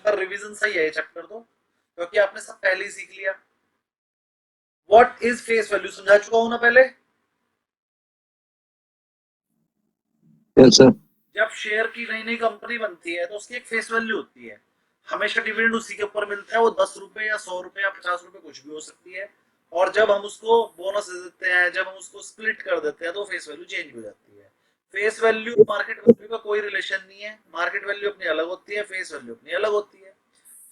पर रिवीजन सही है ये चैप्टर तो, क्योंकि आपने सब पहले ही सीख लिया। व्हाट इज फेस वैल्यू समझा चुका हूं ना पहले। Yes sir. जब शेयर की नई नई कंपनी बनती है तो उसकी एक फेस वैल्यू होती है, हमेशा डिविडेंड उसी के ऊपर मिलता है, वो 10 रुपए या 100 रुपए या 50 रुपए कुछ भी हो सकती है। और जब हम उसको बोनस दे देते हैं, जब हम उसको स्प्लिट कर देते हैं, तो फेस वैल्यू चेंज हो जाती है। फेस वैल्यू मार्केट वैल्यू का कोई रिलेशन नहीं है, मार्केट वैल्यू अपनी अलग होती है, फेस वैल्यू अपनी अलग होती है।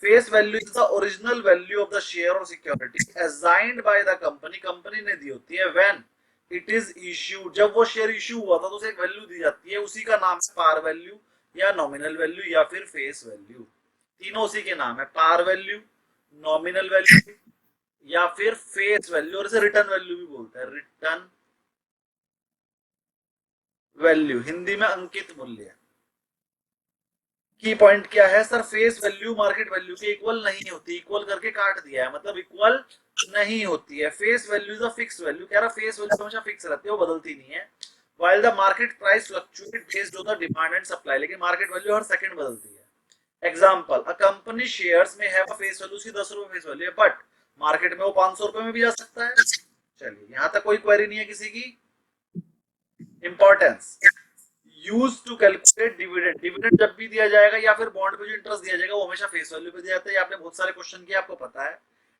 Face value is the original value of the share और security assigned by the company, company ने दी होती है व्हेन इट इज इश्यू, जब वो शेयर इश्यू हुआ था तो उसे एक वैल्यू दी जाती है, उसी का नाम है पार वैल्यू या नॉमिनल वैल्यू या फिर फेस वैल्यू। तीनों उसी के नाम है, पार वैल्यू, नॉमिनल वैल्यू या फिर फेस वैल्यू, और इसे रिटर्न वैल्यू भी बोलते हैं, रिटर्न वैल्यू, हिंदी में अंकित मूल्य। की पॉइंट क्या है sir, face value market value के इक्वल नहीं होती, इक्वल करके काट दिया है, मतलब इक्वल नहीं होती है। Face value is a fix value, कह रहा फेस वैल्यू हमेशा फिक्स रहती है, वो बदलती नहीं है। while the market price fluctuate based on the demand and supply, लेकिन मार्केट वैल्यू हर सेकंड बदलती है। एग्जांपल, अ कंपनी शेयर्स में हैव अ फेस वैल्यू, उसकी 10 रुपए फेस वैल्यू है, बट मार्केट में वो 500 रुपए में भी जा सकता है। चलिए यहां तक कोई क्वेरी नहीं है किसी की। Importance, use to calculate dividend, dividend जब भी दिया जाएगा या फिर बॉन्ड पे जो इंटरेस्ट दिया जाएगा वो हमेशा फेस वैल्यू पे दिया जाता है, आपने बहुत सारे क्वेश्चन किए आपको पता है।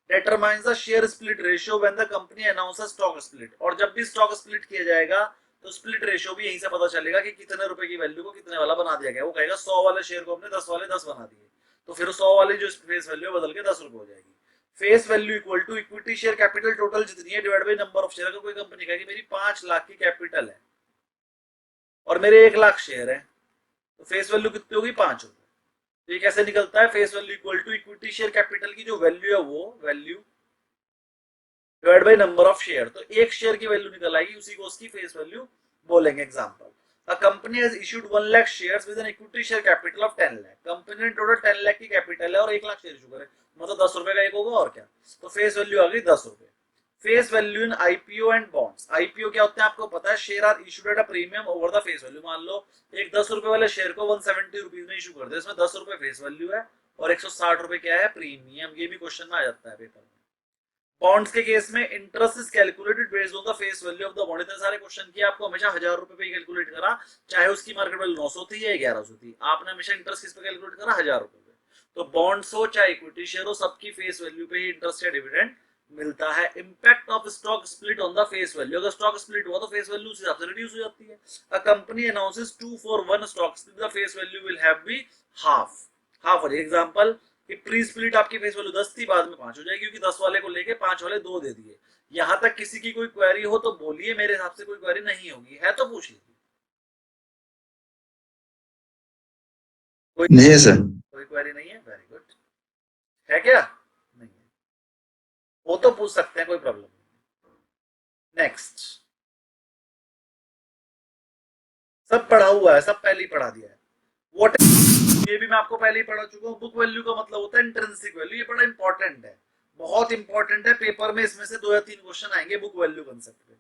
determines the share split ratio when the company announces stock split, और जब भी स्टॉक स्प्लिट किया जाएगा तो स्प्लिट रेशियो भी यहीं से पता चलेगा कि कितने रुपए की वैल्यू को कितने वाला बना दिया गया। वो कहेगा 100 वाले शेयर को हमने 10 वाले 10 बना दिए, तो फिर 100 वाली जो फेस वैल्यू बदल के 10 रुपए हो जाएगी। Face value equal to equity share capital total जितनी है divide by number of share. अगर कोई कंपनी कहेगी मेरी 5 लाख की कैपिटल है और मेरे 1 लाख शेयर है, तो फेस वैल्यू कितनी होगी, 5 रुपए। तो ये कैसे निकलता है, face value equal to equity share capital की जो वैल्यू है वो value divide by number of share, तो एक शेयर की वैल्यू निकल आएगी, उसी को उसकी फेस वैल्यू बोलेंगे। Example, a company has issued 1 lakh shares with an equity share capital of 10 lakh, company ने टोटल 10 लाख की कैपिटल है और 1 लाख शेयर इशू करे, मतलब 10 रुपए का एक होगा और क्या, तो फेस वैल्यू आ गई 10 रुपए। Face value in IPO and bonds, IPO क्या होते हैं आपको पता है, share are issued at a premium over the face value. मान लो एक 10 रुपए वाले शेयर को 170 रुपीज में इशू कर दे, इसमें 10 रुपए फेस वैल्यू है और 160 रुपए क्या है, प्रीमियम। ये भी क्वेश्चन में आ जाता है पेपर में। बॉन्ड्स के केस में interest is calculated based on the face value of the bond. इतने सारे क्वेश्चन किए, आपको हमेशा 1000 रुपए पे कैलकुलेट करा, चाहे उसकी मार्केट वैल्यू 900 थी या 1100 थी, आपने हमेशा इंटरेस्ट किस पे कैलकुलेट करा, 1000 रुपए पे। तो बॉन्ड्स हो चाहे इक्विटी शेयर हो, सबकी फेस वैल्यू पे ही इंटरेस्ट या डिविडेंड मिलता है। Impact of stock split on the face value, अगर स्टॉक स्प्लिट हुआ तो फेस वैल्यू उस हिसाब से रिड्यूस हो जाती है। A company announces 2 for 1 stock split, the face value will have be half, half हो जाएगी। एग्जांपल कि प्री स्प्लिट आपकी फेस वैल्यू 10 थी, बाद में 5 हो जाएगी, क्योंकि 10 वाले को लेके 5 वाले 2 दे दिए। यहां तक किसी की कोई क्वेरी हो तो बोलिए, मेरे हिसाब से कोई क्वेरी नहीं होगी, है तो पूछ लीजिए। कोई नहीं है सर। कोई क्वेरी नहीं है, वेरी गुड। है क्या, नहीं है, वो तो पूछ सकते हैं, कोई प्रॉब्लम नहीं। नेक्स्ट, सब पढ़ा हुआ है, सब पहले ही पढ़ा दिया है। व्हाट, ये भी मैं आपको पहले ही पढ़ा चुका हूँ। बुक वैल्यू का मतलब होता है इंट्रिंसिक वैल्यू, ये बड़ा इंपॉर्टेंट है, बहुत इंपॉर्टेंट है, पेपर में इसमें से 2 या 3 क्वेश्चन आएंगे बुक वैल्यू कंसेप्ट पे।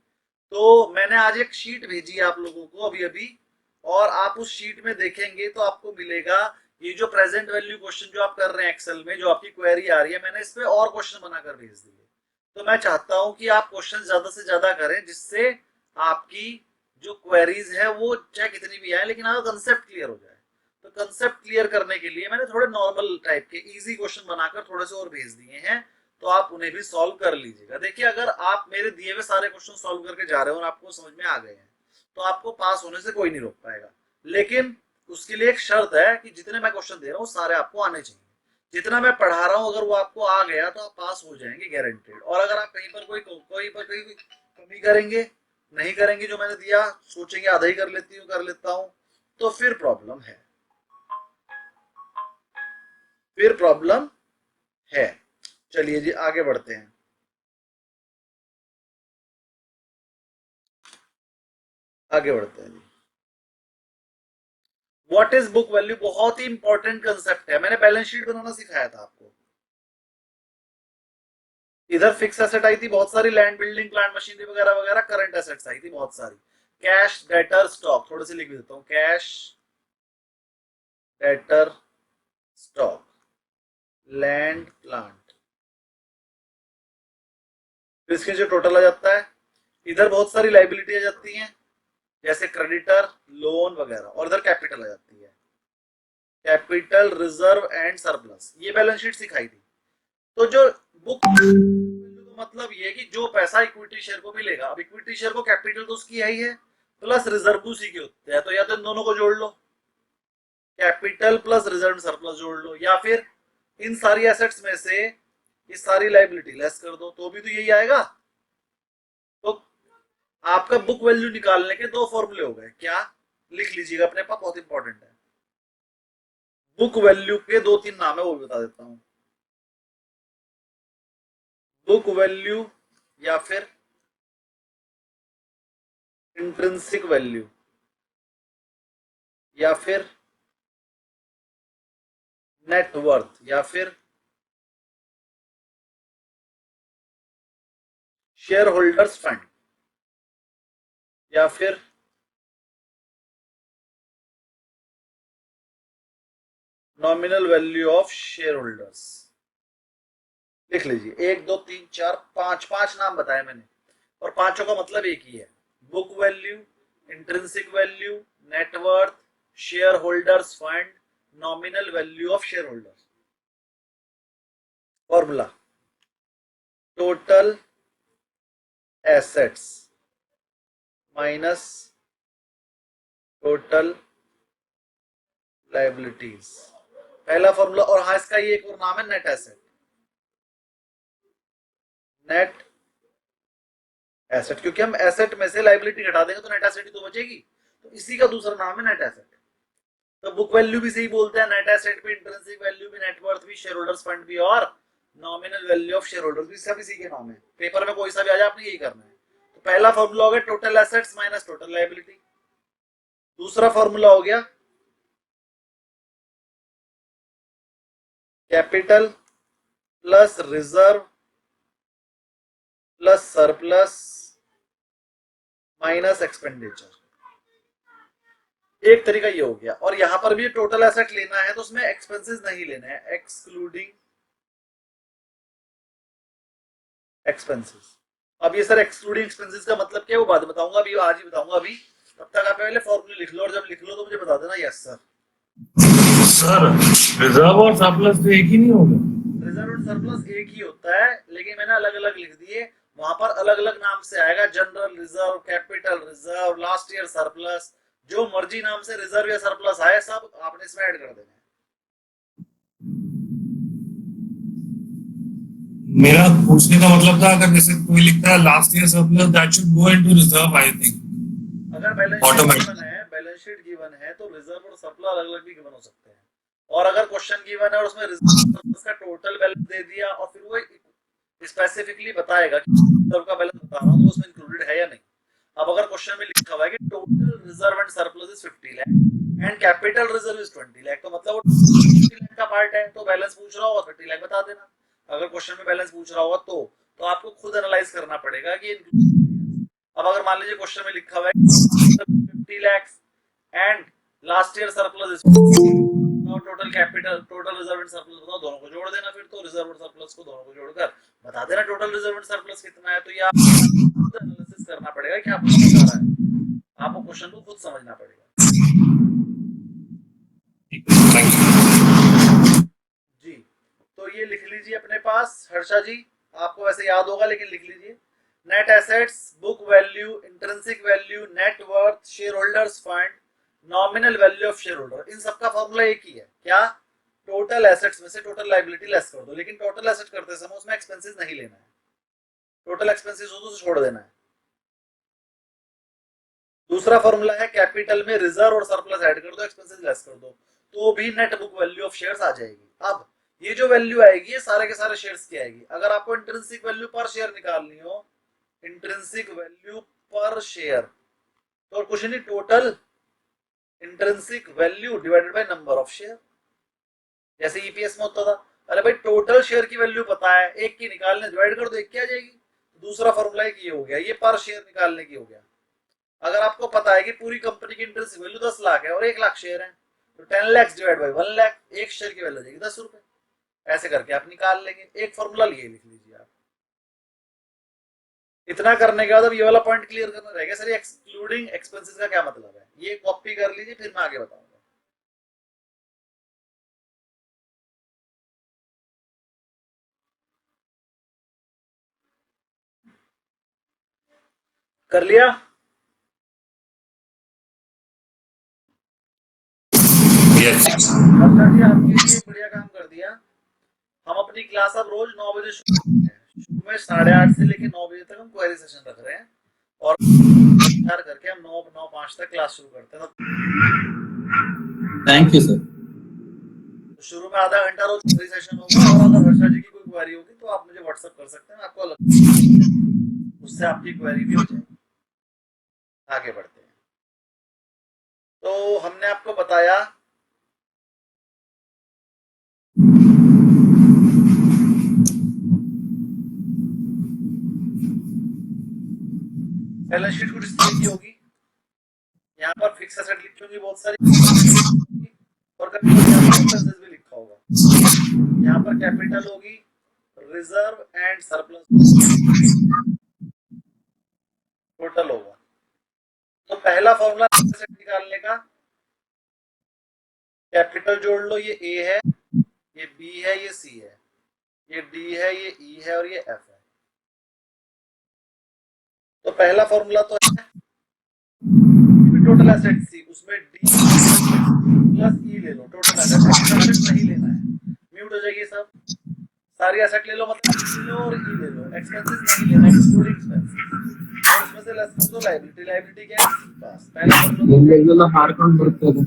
तो मैंने आज एक शीट भेजी है आप लोगों को अभी अभी, और आप उस शीट में देखेंगे तो आपको मिलेगा ये जो प्रेजेंट वैल्यू क्वेश्चन जो आप कर रहे हैं एक्सेल में, जो आपकी क्वेरी आ रही है, मैंने इस पे और क्वेश्चन बनाकर भेज दिए। तो मैं चाहता हूं कि आप क्वेश्चन ज्यादा से ज्यादा करें, जिससे आपकी जो क्वेरीज है वो चाहे कितनी भी आए लेकिन आपका कंसेप्ट क्लियर हो जाए। तो कंसेप्ट क्लियर करने के लिए मैंने थोड़े नॉर्मल टाइप के इजी क्वेश्चन बनाकर थोड़े से और भेज दिए हैं, तो आप उन्हें भी सॉल्व कर लीजिएगा। देखिए अगर आप मेरे दिए हुए सारे क्वेश्चन सॉल्व करके जा रहे हो और आपको समझ में आ गए हैं, तो आपको पास होने से कोई नहीं रोक पाएगा। लेकिन उसके लिए एक शर्त है कि जितने मैं क्वेश्चन दे रहा हूँ सारे आपको आने चाहिए। जितना मैं पढ़ा रहा हूँ अगर वो आपको आ गया तो आप पास हो जाएंगे गारंटेड। और अगर आप कहीं पर कोई कमी करेंगे, नहीं करेंगे जो मैंने दिया, सोचेंगे आधा ही कर लेती हूँ, कर लेता हूँ, तो फिर प्रॉब्लम है, फिर प्रॉब्लम है। चलिए जी आगे बढ़ते हैं। आगे बढ़ते हैं जी। व्हाट इज बुक वैल्यू, बहुत ही इंपॉर्टेंट कंसेप्ट है, मैंने बैलेंस शीट बनाना सिखाया था आपको। इधर फिक्स एसेट आई थी बहुत सारी, लैंड बिल्डिंग प्लांट मशीनरी वगैरह वगैरह, करंट एसेट्स आई थी बहुत सारी, कैश डेटर स्टॉक, थोड़े से लिख देता हूँ, cash debtor stock. Land plant, इसके जो टोटल आ जाता है, इधर बहुत सारी लाइबिलिटी आ जाती हैं जैसे क्रेडिटर, लोन वगैरह, और इधर कैपिटल आ जाती है, कैपिटल, रिजर्व एंड सरप्लस। ये बैलेंस शीट सिखाई थी। तो जो बुक वैल्यू का मतलब ये है कि जो पैसा इक्विटी शेयर को मिलेगा, अब इक्विटी शेयर को कैपिटल तो उसकी है ही है, प्लस रिजर्व उसी के होते हैं, तो या तो इन दोनों को जोड़ लो, कैपिटल प्लस रिजर्व सरप्लस जोड़ लो, या फिर इन सारी एसेट्स में से ये सारी लाइबिलिटी लेस कर दो, तो भी तो यही आएगा। तो आपका बुक वैल्यू निकालने के दो फॉर्मूले हो गए, क्या लिख लीजिएगा अपने पास, बहुत इंपॉर्टेंट है। बुक वैल्यू के दो तीन नाम है, वो भी बता देता हूं। बुक वैल्यू या फिर इंट्रिंसिक वैल्यू या फिर नेट वर्थ या फिर शेयर होल्डर्स फंड या फिर nominal value of share holders. लिख लीजिए, 1 2 3 4 5, 5 नाम बताए मैंने, और पांचों का मतलब एक ही है, book value, intrinsic value, net worth, share holders fund, nominal value of share holders. Formula, total assets minus total liabilities, पहला फॉर्मूला। और हाँ, इसका ये एक और नाम है नेट एसेट, नेट एसेट, क्योंकि हम एसेट में से लाइबिलिटी घटा देंगे तो नेट एसेट ही तो बचेगी, तो इसी का दूसरा नाम है नेट एसेट। तो बुक वैल्यू भी सही बोलते हैं, नेट एसेट भी, इंट्रिंसिक वैल्यू भी, नेटवर्थ भी, शेयर होल्डर्स फंड भी, और nominal value of share holders भी, सब इसी के नाम है। पेपर में कोई सा भी आ जाए आपने यही करना है। तो पहला फॉर्मूला हो गया total assets minus total liability, दूसरा फॉर्मूला हो गया capital plus reserve plus surplus minus expenditure. एक तरीका ये हो गया, और यहां पर भी टोटल एसेट लेना है तो उसमें एक्सपेंसेस नहीं लेना है, एक्सक्लूडिंग एक्सपेंसेस। अब ये सर एक्सक्लूडिंग एक्सपेंसेस का मतलब क्या है वो बाद बताऊंगा, अभी आज ही बताऊंगा। अभी तब तक आप पहले फॉर्मूले लिख लो, और जब लिख लो तो मुझे बता देना यस सर। सर रिजर्व और सरप्लस तो एक ही नहीं होगा? रिजर्व और सरप्लस एक ही होता है, लेकिन मैंने अलग अलग लिख दिए, वहां पर अलग अलग नाम से आएगा, general reserve, capital reserve, last year surplus, जो मर्जी नाम से रिजर्व या सरप्लस आए सब आपने इसमें ऐड कर देना है। मेरा पूछने का मतलब था, अगर जैसे कोई लिखता है last year surplus, that should go into reserve, I think. अगर बैलेंस शीट गिवन है तो रिजर्व और सरप्लस अलग अलग भी गिवन हो सकते हैं, और अगर क्वेश्चन गिवन है और उसमें रिजर्व का टोटल बैलेंस दे दिया और फिर वो स्पेसिफिकली बताएगा कि रिजर्व का बैलेंस बता रहा हूं तो उसमें इंक्लूडेड है या नहीं। अब अगर क्वेश्चन में लिखा हुआ है कि total reserve and surplus is 50 lakh and capital reserve is 20 lakh, तो मतलब वो 50 लाख का पार्ट है, तो बैलेंस पूछ रहा होगा 30 लाख बता देना। अगर क्वेश्चन में बैलेंस पूछ रहा होगा तो आपको खुद एनालाइज करना पड़ेगा कि अब अगर मान लीजिए क्वेश्चन में लिखा हुआ है 50 lakh and last year surplus is, total capital, total reserve and surplus बताओ, दोनों को जोड़ देना, फिर तो रिजर्व और सरप्लस को दोनों को जोड़कर बता देना टोटल रिजर्व एंड सरप्लस कितना है। तो ये आपको एनालिसिस करना पड़ेगा कि आपको बता रहा है, आपको क्वेश्चन को खुद समझना पड़ेगा। जी, तो ये लिख लीजिए अपने पास हर्षा जी, आपको वैसे याद होगा लेकिन लिख लीजिए, net assets, book value, intrinsic value, net worth, share holders fund, nominal value of share holder, इन सबका फॉर्मूला एक ही है, क्या, टोटल एसेट्स में से टोटल लायबिलिटी लेस कर दो, लेकिन टोटल एसेट करते समय उसमें एक्सपेंसेस नहीं लेना है, टोटल एक्सपेंसेस हो तो छोड़ देना है। दूसरा फॉर्मूला है कैपिटल में रिजर्व और सरप्लस ऐड कर दो, एक्सपेंसेस लेस कर दो, तो भी net book value of shares आ जाएगी। अब ये जो वैल्यू आएगी ये सारे के सारे शेयर्स की आएगी। अगर आपको इंट्रिंसिक वैल्यू पर शेयर निकालनी हो, इंट्रिंसिक वैल्यू पर शेयर, तो कुछ नहीं, total intrinsic value divided by number of share, जैसे ईपीएस में होता था। अरे भाई टोटल शेयर की वैल्यू पता है, एक की निकालने डिवाइड कर दो, एक की आ जाएगी। दूसरा फॉर्मूला ये हो गया, ये पर शेयर निकालने की हो गया। अगर आपको पता है कि पूरी कंपनी की इंट्रिंसिक वैल्यू 10 लाख है और 1 लाख शेयर है, तो 10 लाख डिवाइड बाय 1 लाख, एक शेयर की वैल्यू हो जाएगी 10 रुपए। ऐसे करके आप निकाल लेंगे। एक फॉर्मूला लिए लिख लीजिए आप। इतना करने के बाद अब ये वाला पॉइंट क्लियर करना रहेगा सर, एक्सक्लूडिंग एक्सपेंसेस का क्या मतलब है, ये कॉपी कर लीजिए, फिर मैं आगे बताऊंगा। कर लिया? यस अच्छा जी, आपके लिए एक बढ़िया काम कर दिया। हम अपनी क्लास अब रोज 9 बजे शुरू करते हैं। शुरू में 8:30 से लेकर 9 बजे तक हम क्वेरी सेशन रख रहे हैं, और तैयार करके हम 9:05 तक क्लास शुरू करते हैं। Thank you sir. तो शुरू में आधा घंटा रोज क्वेरी सेशन होगा, और अगर हर्षा जी की कोई क्वेरी होगी तो आप मुझे व्हाट्सएप कर सकते हैं, मैं आपको अलग, उससे आपकी क्वेरी भी हो जाएगी। आगे बढ़ते हैं। तो हमने आपको बताया बैलेंस शीट कुछ इस तरह की होगी। यहाँ पर फिक्स एसेट लिखी होंगी बहुत सारी, और कभी एक्सपेंसेस भी लिखा होगा। यहाँ पर कैपिटल होगी, रिजर्व एंड सरप्लस टोटल होगा। तो पहला फॉर्मूला एसेट निकालने का, कैपिटल जोड़ लो, ये ए है, ये बी है, ये सी है, ये डी है, ये ई है, और ये एफ है। तो पहला फॉर्मूला तो है टोटल एसेट सी, उसमें डी प्लस ई ले लो, टोटल एसेट नहीं लेना है, म्यूट हो जाएगी सब, सारी एसेट ले लो, मतलब डी ले लो और ई ले लो, एक्सपेंसेस नहीं लेना, एक्सक्लूडिंग एक्सपेंसेस, और इसमें से लेस कर दो लायबिलिटी। लायबिलिटी क्या है, सी पास। पहला फॉर्मूला हार्कन बರ್ತದೆ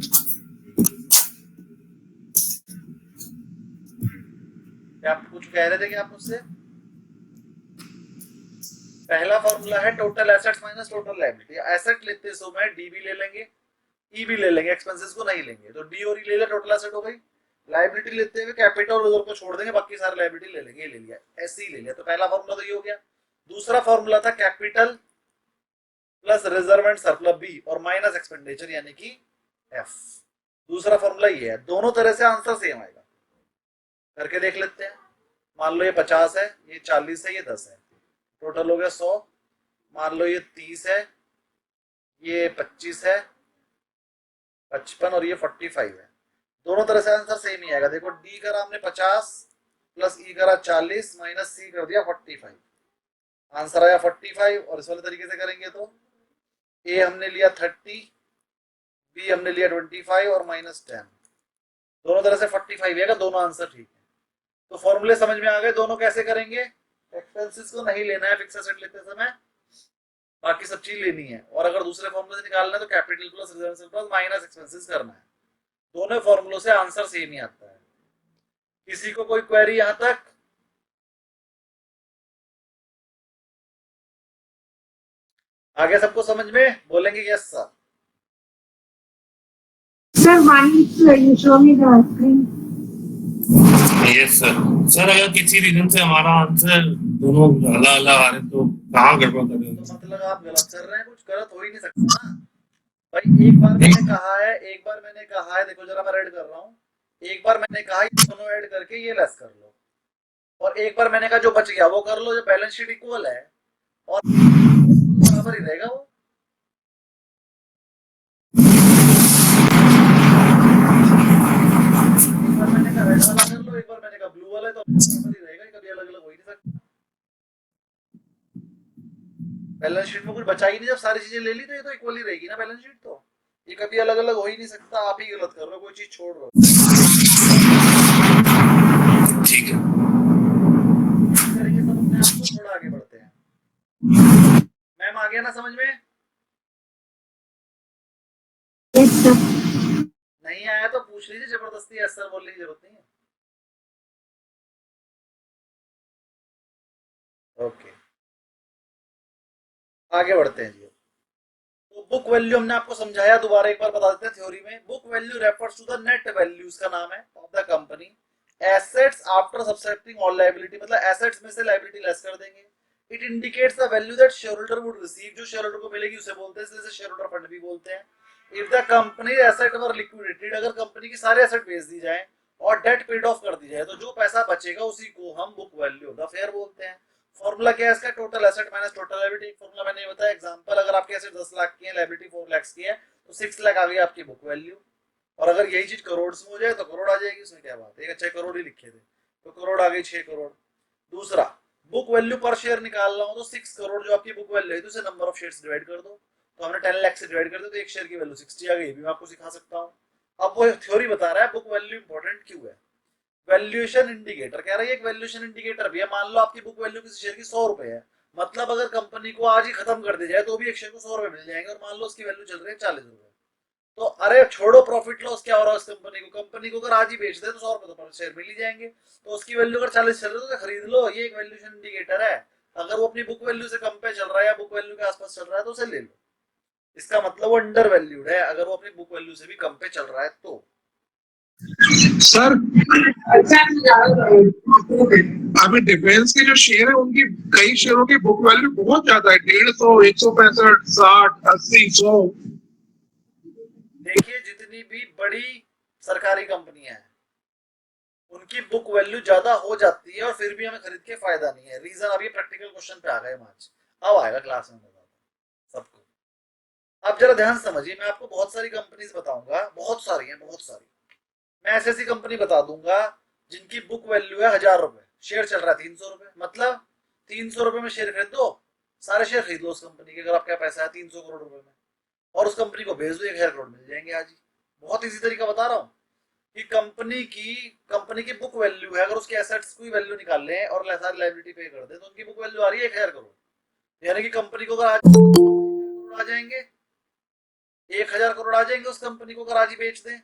क्या आप कुछ कह रहे थे कि आप मुझसे? पहला फॉर्मूला है total assets minus total liability. Asset लेते समय डी भी ले लेंगे, ई भी ले लेंगे, एक्सपेंसेस को नहीं लेंगे, तो डी और ई ले ले, टोटल एसेट हो गई। लायबिलिटी लेते हुए कैपिटल और रिजर्व को छोड़ देंगे, बाकी सारे लायबिलिटी ले लेंगे, ये ले लिया, ऐसे ही ले लिया। तो पहला फॉर्मूला तो ये हो गया। दूसरा फॉर्मूला था capital plus reserve and surplus B और माइनस एक्सपेंडिचर यानी कि एफ। दूसरा फॉर्मूला ये है। दोनों तरह से आंसर सेम आएगा, करके देख लेते हैं। मान लो ये 50 है, ये 40 है, ये 10 है, टोटल हो गया 100। मान लो ये 30 है, ये 25 है, 55 और ये 45 है। दोनों तरह से आंसर सेम ही आएगा। देखो डी करा हमने 50 प्लस ई करा 40 माइनस सी कर दिया 45, आंसर आया 45। और इस वाले तरीके से करेंगे तो ए हमने लिया 30, बी हमने लिया 25 और माइनस 10, दोनों तरह से 45 आएगा, दोनों आंसर ठीक है। तो फॉर्मूले समझ में आ गए, दोनों कैसे करेंगे। एक्सपेंसेस को नहीं लेना है फिक्स एसेट लेते समय, बाकी सब चीज लेनी है। और अगर दूसरे फॉर्मूले से निकालना है तो capital plus reserve plus minus expenses करना है। दोनों फॉर्मूलों से आंसर सेम ही आता है। किसी को कोई क्वेरी यहां तक? आगे सबको समझ में? बोलेंगे yes sir. Sir, why you show me the screen? Yes sir. Sir अगर किसी रीजन से हमारा आंसर दोनों अलग अलग आ रहे तो कहाँ गड़बड़ कर रहे तो मतलब आप गलत कर रहे हैं, कुछ गलत हो ही नहीं सकता ना भाई। एक बार मैंने कहा है, एक बार मैंने कहा है, देखो जरा मैं ऐड कर रहा हूँ। एक बार मैंने कहा ये दोनों ऐड करके ये लेस कर लो, और एक बार मैंने कहा जो बच गया वो कर लो। जो बैलेंस शीट इक्वल है और बराबर ही रहेगा वो। एक बार मैंने कहा रेड वाला कर लो, एक बार मैंने कहा ब्लू वाला, तो बराबर ही रहेगा, कभी अलग अलग हो ही नहीं सकता। बैलेंस शीट में कुछ बचा ही नहीं, जब सारी चीजें ले ली तो ये तो इक्वल ही रहेगी ना बैलेंस शीट। तो ये कभी अलग अलग हो ही नहीं सकता, आप ही गलत कर रहे हो, कोई चीज छोड़ रहे हो। ठीक है करेंगे सब अपने आप को। थोड़ा आगे बढ़ते हैं। मैम आ गया ना समझ में? Yes, sir. नहीं आया तो पूछ लीजिए, जबरदस्ती यस सर बोलने की जरूरत नहीं है। ओके आगे बढ़ते हैं जी। तो बुक वैल्यू हमने आपको समझाया, दोबारा एक बार बता देते हैं थ्योरी में। Book value refers to the net value, इसका नाम है, of the company assets after subtracting all liability, मतलब एसेट्स में से लायबिलिटी लेस कर देंगे। It indicates the value that share holder would receive, जो शेयर होल्डर को मिलेगी उसे बोलते हैं, इसलिए शेयर होल्डर फंड भी बोलते हैं। If the company asset were liquidated, अगर कंपनी की सारे एसेट बेच दी जाए और डेट पेड ऑफ कर दी जाए तो जो पैसा बचेगा उसी को हम book value of the fair बोलते हैं। फॉर्मूला क्या है इसका? Total asset minus total liability. Formula मैंने बताया। एग्जांपल, अगर आपके एसेट 10 लाख की है, लायबिलिटी 4 लाख की है, तो 6 लाख आ गई आपकी बुक वैल्यू। और अगर यही चीज करोड़ में हो जाए तो करोड़ आ जाएगी, उसमें क्या बात है। एक 6 करोड़ ही लिखे थे तो करोड़ आ गई 6 करोड़। दूसरा, बुक वैल्यू पर शेयर निकाल रहा हूं तो 6 करोड़ जो आपकी बुक वैल्यू है तो उसे नंबर ऑफ शेयर्स डिवाइड कर दो। तो हमने 10 लाख से डिवाइड कर दिया तो एक शेयर की वैल्यू 60 आ गई। भी मैं आपको सिखा सकता हूं। अब वो थ्योरी बता रहा है बुक वैल्यू इंपॉर्टेंट क्यों है। वैल्यूएशन इंडिकेटर कह रहा है एक वैल्यूएशन इंडिकेटर भी है। मान लो आपकी बुक वैल्यू किसी शेयर की 100 रुपए है, मतलब अगर कंपनी को आज ही खत्म कर दी जाए तो भी एक शेयर को 100 रुपए मिल जाएंगे। और मान लो उसकी वैल्यू चल रही है 40 रुपए, तो अरे छोड़ो प्रॉफिट लॉस क्या हो रहा है उस कंपनी को अगर आज ही बेच दे तो 100 रुपए तो पर शेयर मिल ही जाएंगे। तो उसकी वैल्यू अगर 40 चल रही है तो खरीद लो। ये एक वैल्यूएशन इंडिकेटर है। अगर वो अपनी बुक वैल्यू से कम पे चल रहा है या बुक वैल्यू के आसपास चल रहा है तो उसे ले लो। इसका मतलब वो अंडर वैल्यूड है अगर वो अपनी बुक वैल्यू से भी कम पे चल रहा है तो। सर अभी डिफेंस के जो शेयर है उनकी कई शेयरों की बुक वैल्यू बहुत ज्यादा है, 150, 165, 60, 80, 100। देखिए जितनी भी बड़ी सरकारी कंपनियां हैं उनकी बुक वैल्यू ज्यादा हो जाती है और फिर भी हमें खरीद के फायदा नहीं है। रीजन अभी प्रैक्टिकल क्वेश्चन पे आ गए आज, अब आएगा क्लास में सबको। अब जरा ध्यान समझिए, मैं आपको बहुत सारी कंपनीज बताऊंगा, बहुत सारी हैं, बहुत सारी। मैं ऐसी कंपनी बता दूंगा जिनकी बुक वैल्यू है 1000 रुपए, शेयर चल रहा है 300 रुपए, मतलब 300 रुपए में शेयर खरीद दो, सारे शेयर खरीद लो उस कंपनी के। अगर आपका पैसा है 300 करोड़ रुपए में और उस कंपनी को भेज दो, 1000 करोड़ मिल जाएंगे आज ही। बहुत इजी तरीका बता रहा हूँ कि कंपनी की बुक वैल्यू है, अगर उसके एसेट्स की वैल्यू निकाल लें और सारी लायबिलिटी पे कर दें तो उनकी बुक वैल्यू आ रही है 1000 करोड़। यानी कि कंपनी को अगर आज करोड़ आ जाएंगे, 1000 करोड़ आ जाएंगे उस कंपनी को अगर आज ही बेच दें।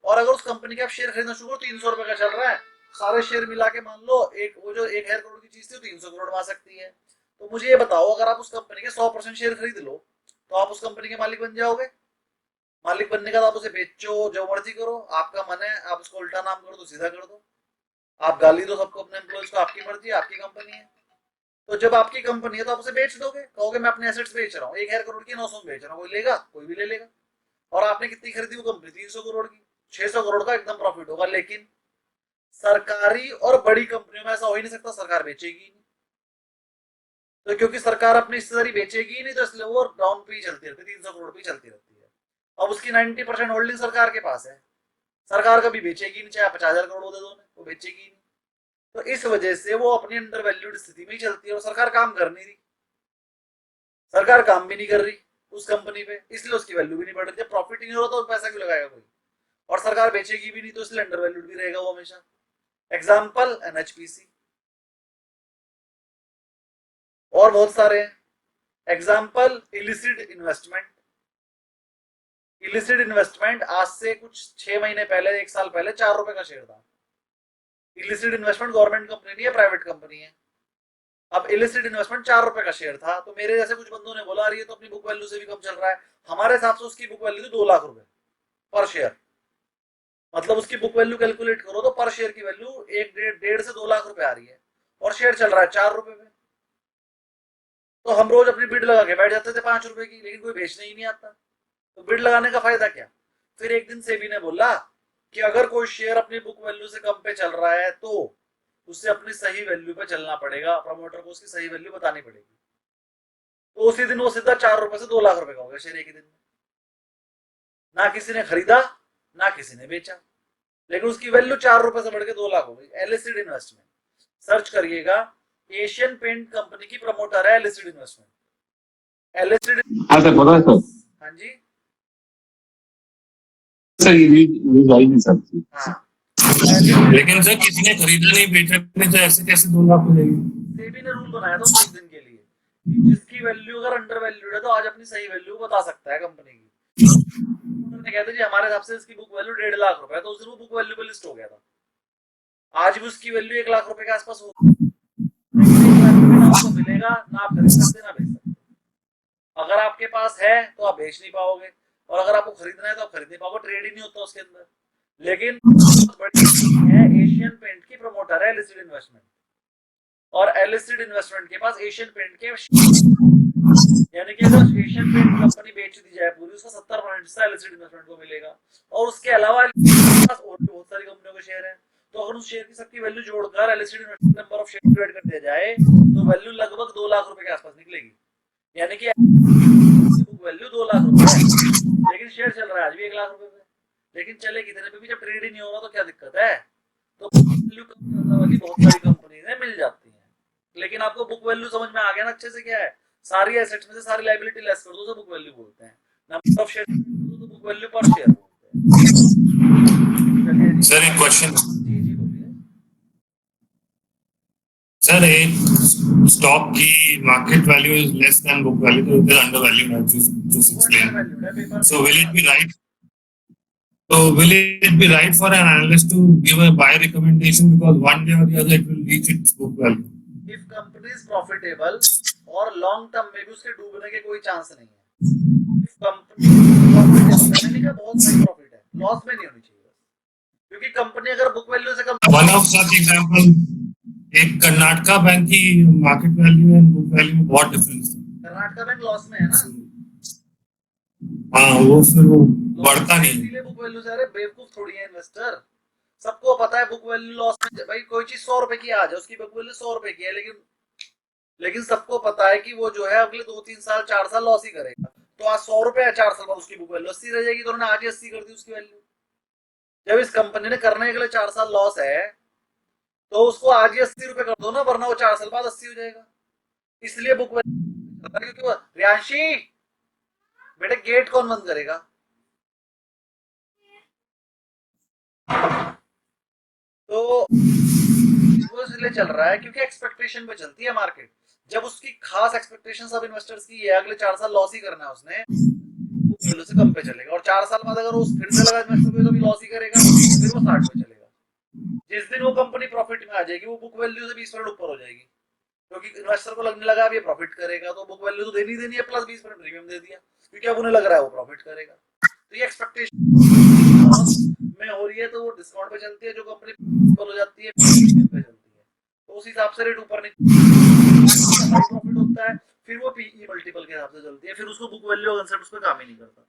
और अगर उस कंपनी के आप शेयर खरीदना शुरू करो, 300 रुपए का चल रहा है, सारे शेयर मिला के मान लो वो जो 1000 करोड़ की चीज थी 300 करोड़ में आ सकती है। तो मुझे ये बताओ, अगर आप उस कंपनी के 100% शेयर खरीद लो तो आप उस कंपनी के मालिक बन जाओगे। मालिक बनने का आप उसे बेचो, जो मर्जी करो, आपका मन है। आप उसको उल्टा नाम कर दो, सीधा कर दो, आप गाली दो सबको, अपने एम्प्लॉइज को, आपकी मर्जी, आपकी कंपनी है। तो जब आपकी कंपनी है तो आप उसे बेच दोगे, कहोगे मैं अपने एसेट्स बेच रहा हूँ, 1000 करोड़ की 900 में बेच रहा हूँ, कोई लेगा? कोई भी ले लेगा। और आपने कितनी खरीदी वो कंपनी? 300 करोड़ की, 600 करोड़ का एकदम प्रॉफिट होगा। लेकिन सरकारी और बड़ी कंपनियों में ऐसा हो ही नहीं सकता, सरकार बेचेगी नहीं। तो क्योंकि सरकार अपनी हिस्सेदारी बेचेगी ही नहीं तो इसलिए वो डाउन पे ही चलती रहती है, 300 करोड़ पे चलती रहती है। अब उसकी 90% होल्डिंग सरकार के पास है, सरकार कभी बेचेगी नहीं, चाहे 50,000 करोड़ दे दो, वो बेचेगी नहीं। तो इस वजह से वो अपनी अंडर वैल्यूड स्थिति में ही चलती है और सरकार काम कर नहीं रही, सरकार काम भी नहीं कर रही उस कंपनी पे, इसलिए उसकी वैल्यू भी नहीं बढ़ रही। जब प्रॉफिट ही नहीं हो रहा तो पैसा क्यों लगाएगा कोई? और सरकार बेचेगी भी नहीं तो इसलिए अंडर वैल्यूड भी रहेगा वो हमेशा। एग्जाम्पल एनएचपीसी और बहुत सारे हैं। Example illicit investment. Illicit investment आज से कुछ 6 महीने पहले, 1 साल पहले 4 रुपए का शेयर था। इलिसिट इन्वेस्टमेंट गवर्नमेंट कंपनी नहीं है, प्राइवेट कंपनी है। अब इलिसिट इन्वेस्टमेंट 4 रुपए का शेयर था, तो मेरे जैसे कुछ बंदों ने बोला रही है तो अपनी बुक वैल्यू से भी कम चल रहा है। हमारे हिसाब से उसकी बुक वैल्यू 2 लाख रुपए पर शेयर, मतलब उसकी बुक वैल्यू कैलकुलेट करो तो पर शेयर की वैल्यू 1.5 से 2 लाख रुपए आ रही है और शेयर चल रहा है 4 रुपए में। तो हम रोज अपनी बिड लगा के बैठ जाते थे 5 रुपए की, लेकिन कोई बेचने ही नहीं आता। तो बिड लगाने का फायदा क्या? फिर एक दिन सेबी ने बोला कि अगर कोई शेयर अपनी बुक वैल्यू से कम पे चल रहा है तो उससे अपनी सही वैल्यू पे चलना पड़ेगा, प्रमोटर को उसकी सही वैल्यू बतानी पड़ेगी। तो उसी दिन वो सीधा 4 रुपए से 2 लाख रुपए का हो गया शेयर एक ही दिन में। ना किसी ने खरीदा ना किसी ने बेचा, लेकिन उसकी वैल्यू 4 रुपए से बढ़ के 2 लाख हो गई। एलिसिड इन्वेस्टमेंट सर्च करिएगा, एशियन पेंट कंपनी की प्रमोटर है एलिसिड इन्वेस्टमेंट। एलिसिड हाँ सर, पता है सर। हाँ जी सर ये न्यूज़ आई नहीं सर। हाँ, लेकिन सर किसी ने खरीदा नहीं, बेचा नहीं, तो ऐसे कैसे 2 लाख मिलेगी? सेबी ने रूल बनाया था उस एक दिन के लिए कि जिसकी वैल्यू अगर अंडर वैल्यूड है तो आज अपनी सही वैल्यू बता सकता है कंपनी की। उन्होंने कहते जी हमारे हिसाब से इसकी बुक वैल्यू 1.5 लाख रुपए है, तो उस दिन वो बुक वैल्यू पे लिस्ट हो गया था। आज भी उसकी वैल्यू 1 लाख रुपए के आसपास होगी, ना आपको मिलेगा, ना आप खरीद सकते ना बेच सकते। अगर आपके पास है तो आप बेच नहीं पाओगे, और अगर आपको खरीदना है तो आप खरीद नहीं पाओगे, ट्रेड ही नहीं होता उसके अंदर। लेकिन बहुत बड़ी है, एशियन पेंट की प्रमोटर है एलिसिड इन्वेस्टमेंट, और एलिसिड इन्वेस्टमेंट के पास एशियन पेंट के यानी कि अगर एशियन पेंट कंपनी बेच दी जाए पूरी, उसका 70% हिस्सा एलिसिड इन्वेस्टमेंट को मिलेगा। और उसके अलावा पास और भी बहुत सारी कंपनियों के शेयर हैं, तो अगर उस शेयर की सबकी वैल्यू जोड़कर LSD number of share divide कर दिया जाए तो वैल्यू लगभग 2 लाख रुपए के आसपास निकलेगी। यानी कि बुक वैल्यू 2 लाख रुपए है, लेकिन शेयर चल रहा है आज भी 1 लाख रुपए पे, लेकिन चले कितने पे भी जब ट्रेड ही नहीं हो रहा तो क्या दिक्कत है। तो वैल्यू कम ज्यादा वाली बहुत सारी कंपनी मिल जाती है, लेकिन आपको बुक वैल्यू समझ में आ गया ना अच्छे से क्या है। सारी एसेट्स में से सारी लायबिलिटी लेस कर दो तो बुक वैल्यू बोलते हैं, नंबर ऑफ शेयर तो बुक वैल्यू पर शेयर बोलते हैं। सर एक क्वेश्चन, जी जी बोलिए। सर एक स्टॉक की market value is less than book value, तो it is under value, just explain. So will it be right, so will it be right for an analyst to give a buy recommendation because one day or the other it will reach its book value? If company is profitable और long term में भी उसके डूबने के कोई chance नहीं है। If company मैंने कहा बहुत हाई प्रॉफिट है, लॉस में नहीं होनी चाहिए, क्योंकि कंपनी अगर बुक वैल्यू से कम, One of such example, एक कर्नाटका बैंक की market value and book value में बहुत डिफरेंस है। कर्नाटका बैंक लॉस में है ना, हाँ वो फिर वो बढ़ता नहीं, इसीलिए बुक वैल्यू से। अरे बेवकूफ थोड़ी है इन्वेस्टर, सबको पता है बुक वैल्यू लॉस में। भाई कोई चीज 100 रुपए की आ जाए, उसकी बुक वैल्यू 100 रुपए की है, लेकिन सबको पता है कि वो जो है अगले 2-3 साल 4 साल लॉस ही करेगा। तो आज 100 रुपए है, 4 साल बाद उसकी बुक वैल्यू 80 रह जाएगी, तो उन्होंने आज ही 80 कर दी उसकी वैल्यू। जब इस कंपनी ने करने के लिए 4 साल लॉस है तो उसको आज ही 80 रुपए कर दो ना, वरना वो 4 साल बाद 80 हो जाएगा। इसलिए बुक वैल्यू, क्योंकि रियांशी बेटे गेट कौन बंद करेगा? तो वो इसलिए चल रहा है क्योंकि एक्सपेक्टेशन पे चलती है मार्केट। जब उसकी खास एक्सपेक्टेशन सब इन्वेस्टर्स की है अगले 4 साल लॉस ही करना है उसने, बुक वैल्यू से कम पे चलेगा, और 4 साल बाद अगर वो फिर से लगा इन्वेस्टर पे तो भी लॉस ही करेगा, फिर वो 60 पे चलेगा। जिस दिन वो कंपनी प्रॉफिट में आ जाएगी वो बुक वैल्यू से 20% ऊपर हो जाएगी, क्योंकि इन्वेस्टर को लगने लगा अब ये प्रॉफिट करेगा, तो बुक वैल्यू तो देनी देनी है, प्लस 20% प्रीमियम दे दिया, क्योंकि अब उन्हें लग रहा है वो प्रॉफिट करेगा। तो ये एक्सपेक्टेशन में हो रही है तो वो डिस्काउंट पे चलती है, जो कंपनी हो जाती है प्रीमियम पे चलती है, तो उस हिसाब से रेट ऊपर नीचे हाई प्रॉफिट होता है, फिर वो पीई मल्टीपल के हिसाब से चलती है, फिर उसको बुक वैल्यू का कांसेप्ट उस पर काम ही नहीं करता।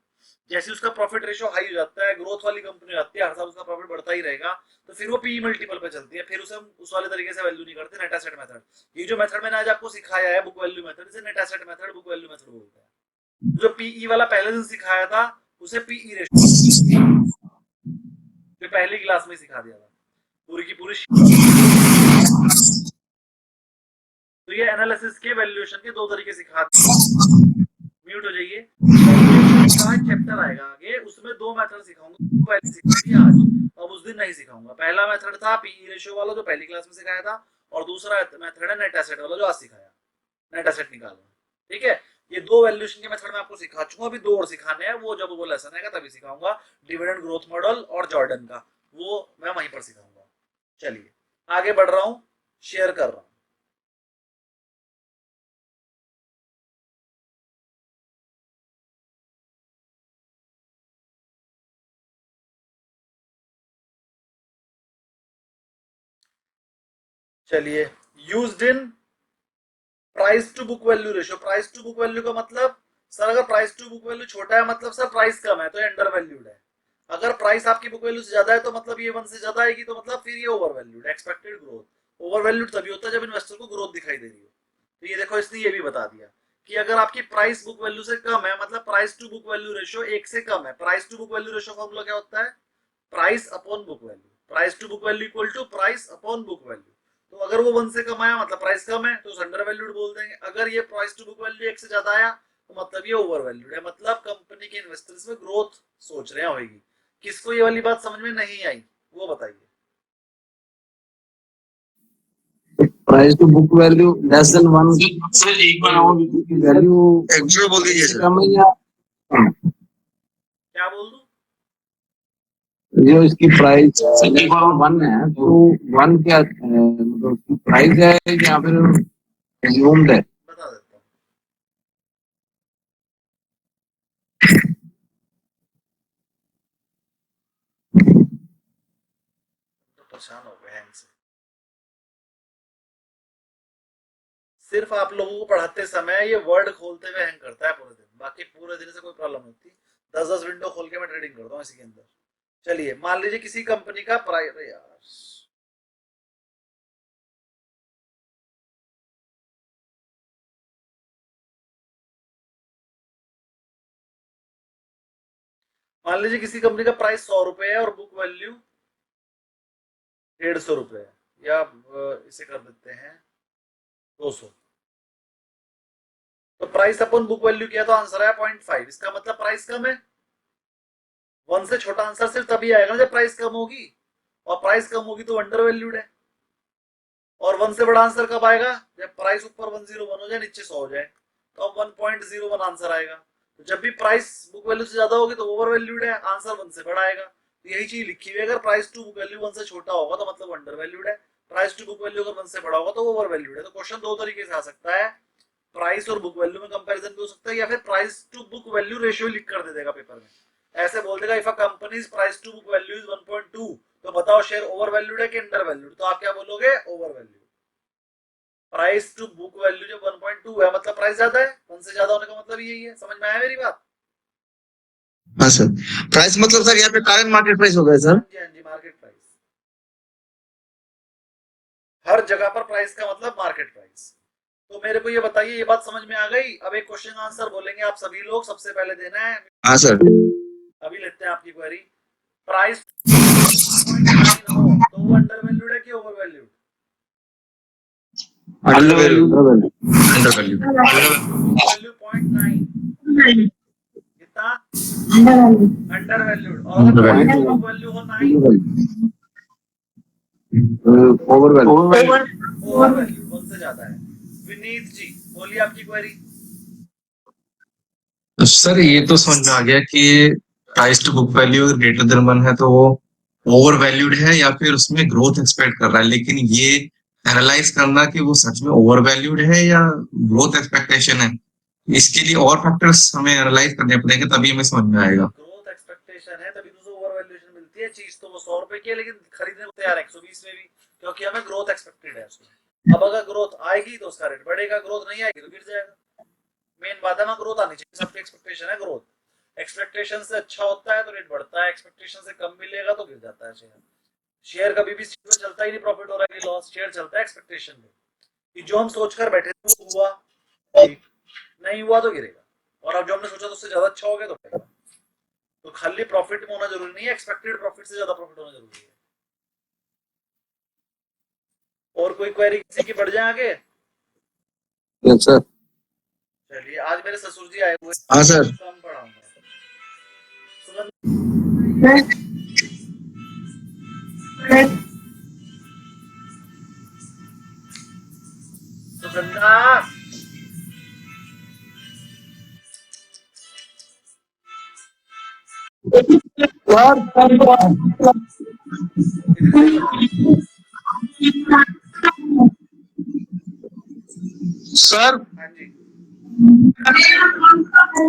जैसे उसका प्रॉफिट रेशियो हाई हो जाता है, ग्रोथ वाली कंपनी आती है, हर साल उसका प्रॉफिट बढ़ता ही रहेगा, तो फिर वो पीई मल्टीपल पे चलती है, फिर उसे हम उस वाले तरीके से वैल्यू नहीं करते, नेट एसेट मेथड। ये जो मेथड मैंने आज आपको सिखाया है बुक वैल्यू मेथड, इसे net asset method, book value method बोलते हैं। जो पीई वाला पहले दिन सिखाया था उसे पीई रेशियो जो पहली क्लास में सिखा दिया था पूरी की पूरी। तो ये एनालिसिस के वैल्यूएशन के 2 तरीके सिखाते हैं। म्यूट हो जाइए, चैप्टर आएगा आगे, उसमें 2 मेथड सिखाऊंगा, पहले सिखाई आज, अब उस दिन नहीं सिखाऊंगा। पहला मेथड था पीई रेशियो वाला जो पहली क्लास में सिखाया था, और दूसरा मेथड है नेट एसेट वाला जो आज सिखाया, नेट एसेट निकालना। ठीक है, ये 2 वैल्यूएशन के मेथड मैं आपको सिखा चुका हूं, अभी 2 और सिखाने हैं, वो जब वो लेसन आएगा तभी सिखाऊंगा। डिविडेंड ग्रोथ मॉडल और जॉर्डन का, वो मैं वहीं पर सिखाऊंगा। चलिए आगे बढ़ रहा हूं, शेयर कर रहा हूं। चलिए, used in price to book value ratio. Price to book value का मतलब, सर अगर प्राइस टू बुक वैल्यू छोटा है मतलब सर प्राइस कम है तो ये अंडर वैल्यूड है। अगर प्राइस आपकी बुक वैल्यू से ज्यादा है तो मतलब ये 1 से ज्यादा आएगी, तो मतलब फिर ये over valued, expected growth. Over valued तभी होता है जब इन्वेस्टर को ग्रोथ दिखाई दे रही हो। तो ये देखो इसने ये भी बता दिया कि अगर आपकी प्राइस बुक वैल्यू से कम है मतलब price to book value ratio 1 से कम है। Price to book value ratio formula क्या होता है? Price upon book value. Price to book value equal to price upon book value. तो अगर वो 1 से कम आया मतलब प्राइस कम है तो अंडर वैल्यूड बोल देंगे। अगर ये प्राइस टू बुक वैल्यू 1 से ज्यादा आया तो मतलब ये ओवर वैल्यूड है, मतलब कंपनी के इन्वेस्टर्स में ग्रोथ सोच रहे होगी। किसको ये वाली बात समझ में नहीं आई वो बताइए। Price to book value less than 1, sir एक बार वैल्यू एक्चुअली बोल दीजिए सर। कम है या क्या बोल दूं? जो इसकी प्राइस 1 है तो 1 क्या मतलब उसकी प्राइस है या फिर एज्यूम्ड है? बता देता हूँ। तो परेशान हो गए हैं इनसे। सिर्फ आप लोगों को पढ़ाते समय ये वर्ड खोलते हुए हैंग करता है पूरे दिन, बाकी पूरे दिन से कोई प्रॉब्लम नहीं होती। 10-10 विंडो खोल के मैं ट्रेडिंग करता हूँ इसी के अंदर। चलिए मान लीजिए किसी कंपनी का प्राइस, यार मान लीजिए किसी कंपनी का प्राइस 100 रुपए है और बुक वैल्यू 150 रुपए है, या इसे कर देते हैं 200। तो प्राइस अपन बुक वैल्यू किया तो आंसर आया 0.5। इसका मतलब प्राइस कम है। 1 से छोटा आंसर सिर्फ तभी आएगा जब प्राइस कम होगी, और प्राइस कम होगी तो अंडर वैल्यूड है। और 1 से बड़ा आंसर कब आएगा? जब प्राइस ऊपर 101 हो जाए, नीचे 100 हो जाए, तो अब 1.01 आंसर आएगा। तो जब भी प्राइस बुक वैल्यू से ज्यादा होगी तो ओवर वैल्यूड है, आंसर 1 से बड़ा आएगा। तो यही चीज लिखी हुई है, अगर प्राइस टू बुक वैल्यू 1 से छोटा होगा तो मतलब अंडर वैल्यूड है, प्राइस टू बुक वैल्यू अगर 1 से बड़ा होगा तो ओवर वैल्यूड है। तो क्वेश्चन दो तरीके से आ सकता है, प्राइस और बुक वैल्यू में कंपैरिजन भी हो सकता है, या फिर price to book value ratio लिख कर दे देगा पेपर में। ऐसे बोल देगा if a company's price to book value is 1.2, तो बताओ शेयर ओवर वैल्यूड है कि अंडर वैल्यूड? तो आप क्या बोलोगे? Over valued. Price to book value जब 1.2 है मतलब प्राइस ज्यादा है, 1 से ज्यादा होने का मतलब यही है। समझ में आया मेरी बात? हाँ सर, प्राइस मतलब सर यहाँ पे करंट मार्केट प्राइस हो गया सर। हाँ जी, मार्केट प्राइस। हर जगह पर प्राइस का मतलब मार्केट प्राइस। तो मेरे को ये बताइए, ये बात समझ में आ गई? अब एक क्वेश्चन आंसर बोलेंगे आप सभी लोग, सबसे पहले देना है। हाँ सर। अभी लेते हैं आपकी क्वेरी। प्राइस 0.9 हो तो वो अंडर वैल्यूड है कि over valued? Under value. Value 0.9 कितना? Under valued. और अगर प्राइस वैल्यू हो 9, ओवर वैल्यू। ओवर वैल्यू 1 से ज्यादा है। विनीत जी बोलिए आपकी क्वेरी। सर ये तो समझ में आ गया कि प्राइस टू बुक वैल्यू अगर ग्रेटर देन 1 है तो वो ओवर वैल्यूड है या फिर उसमें ग्रोथ एक्सपेक्ट कर रहा है, लेकिन ये एनालाइज करना कि वो सच में ओवर वैल्यूड है या ग्रोथ एक्सपेक्टेशन है, इसके लिए और फैक्टर्स हमें एनालाइज करने पड़ेंगे, तभी हमें समझ में आएगा। ग्रोथ एक्सपेक्टेशन है तभी तो ओवर वैल्यूएशन मिलती है। चीज तो वो 100 रुपए की है लेकिन खरीदने को तैयार है 120 में भी, क्योंकि हमें ग्रोथ एक्सपेक्टेड है उसमें। अब अगर ग्रोथ आएगी तो उसका रेट बढ़ेगा, ग्रोथ नहीं आएगी तो गिर जाएगा। मेन बात है ना, ग्रोथ आनी चाहिए। सबकी एक्सपेक्टेशन है ग्रोथ। एक्सपेक्टेशन से अच्छा होता है तो रेट बढ़ता है, एक्सपेक्टेशन से कम मिलेगा तो गिर जाता है शेयर। शेयर कभी भी चलता ही नहीं प्रॉफिट हो रहा है कि लॉस, शेयर चलता है एक्सपेक्टेशन में कि जो हम सोचकर बैठे थे वो हुआ, ठीक नहीं हुआ तो गिरेगा, और अब जो हमने सोचा तो उससे ज्यादा अच्छा हो गया तो बढ़ेगा। तो खाली प्रॉफिट में होना जरूरी नहीं है, एक्सपेक्टेड प्रॉफिट से ज्यादा प्रॉफिट होना जरूरी है। और कोई क्वेरी किसी की बढ़ जाए आगे? Yes sir. चलिए, आज मेरे ससुर जी आए हुए। हाँ सर। कम पढ़ाऊंगा। सुगंधा सर हाँ जी,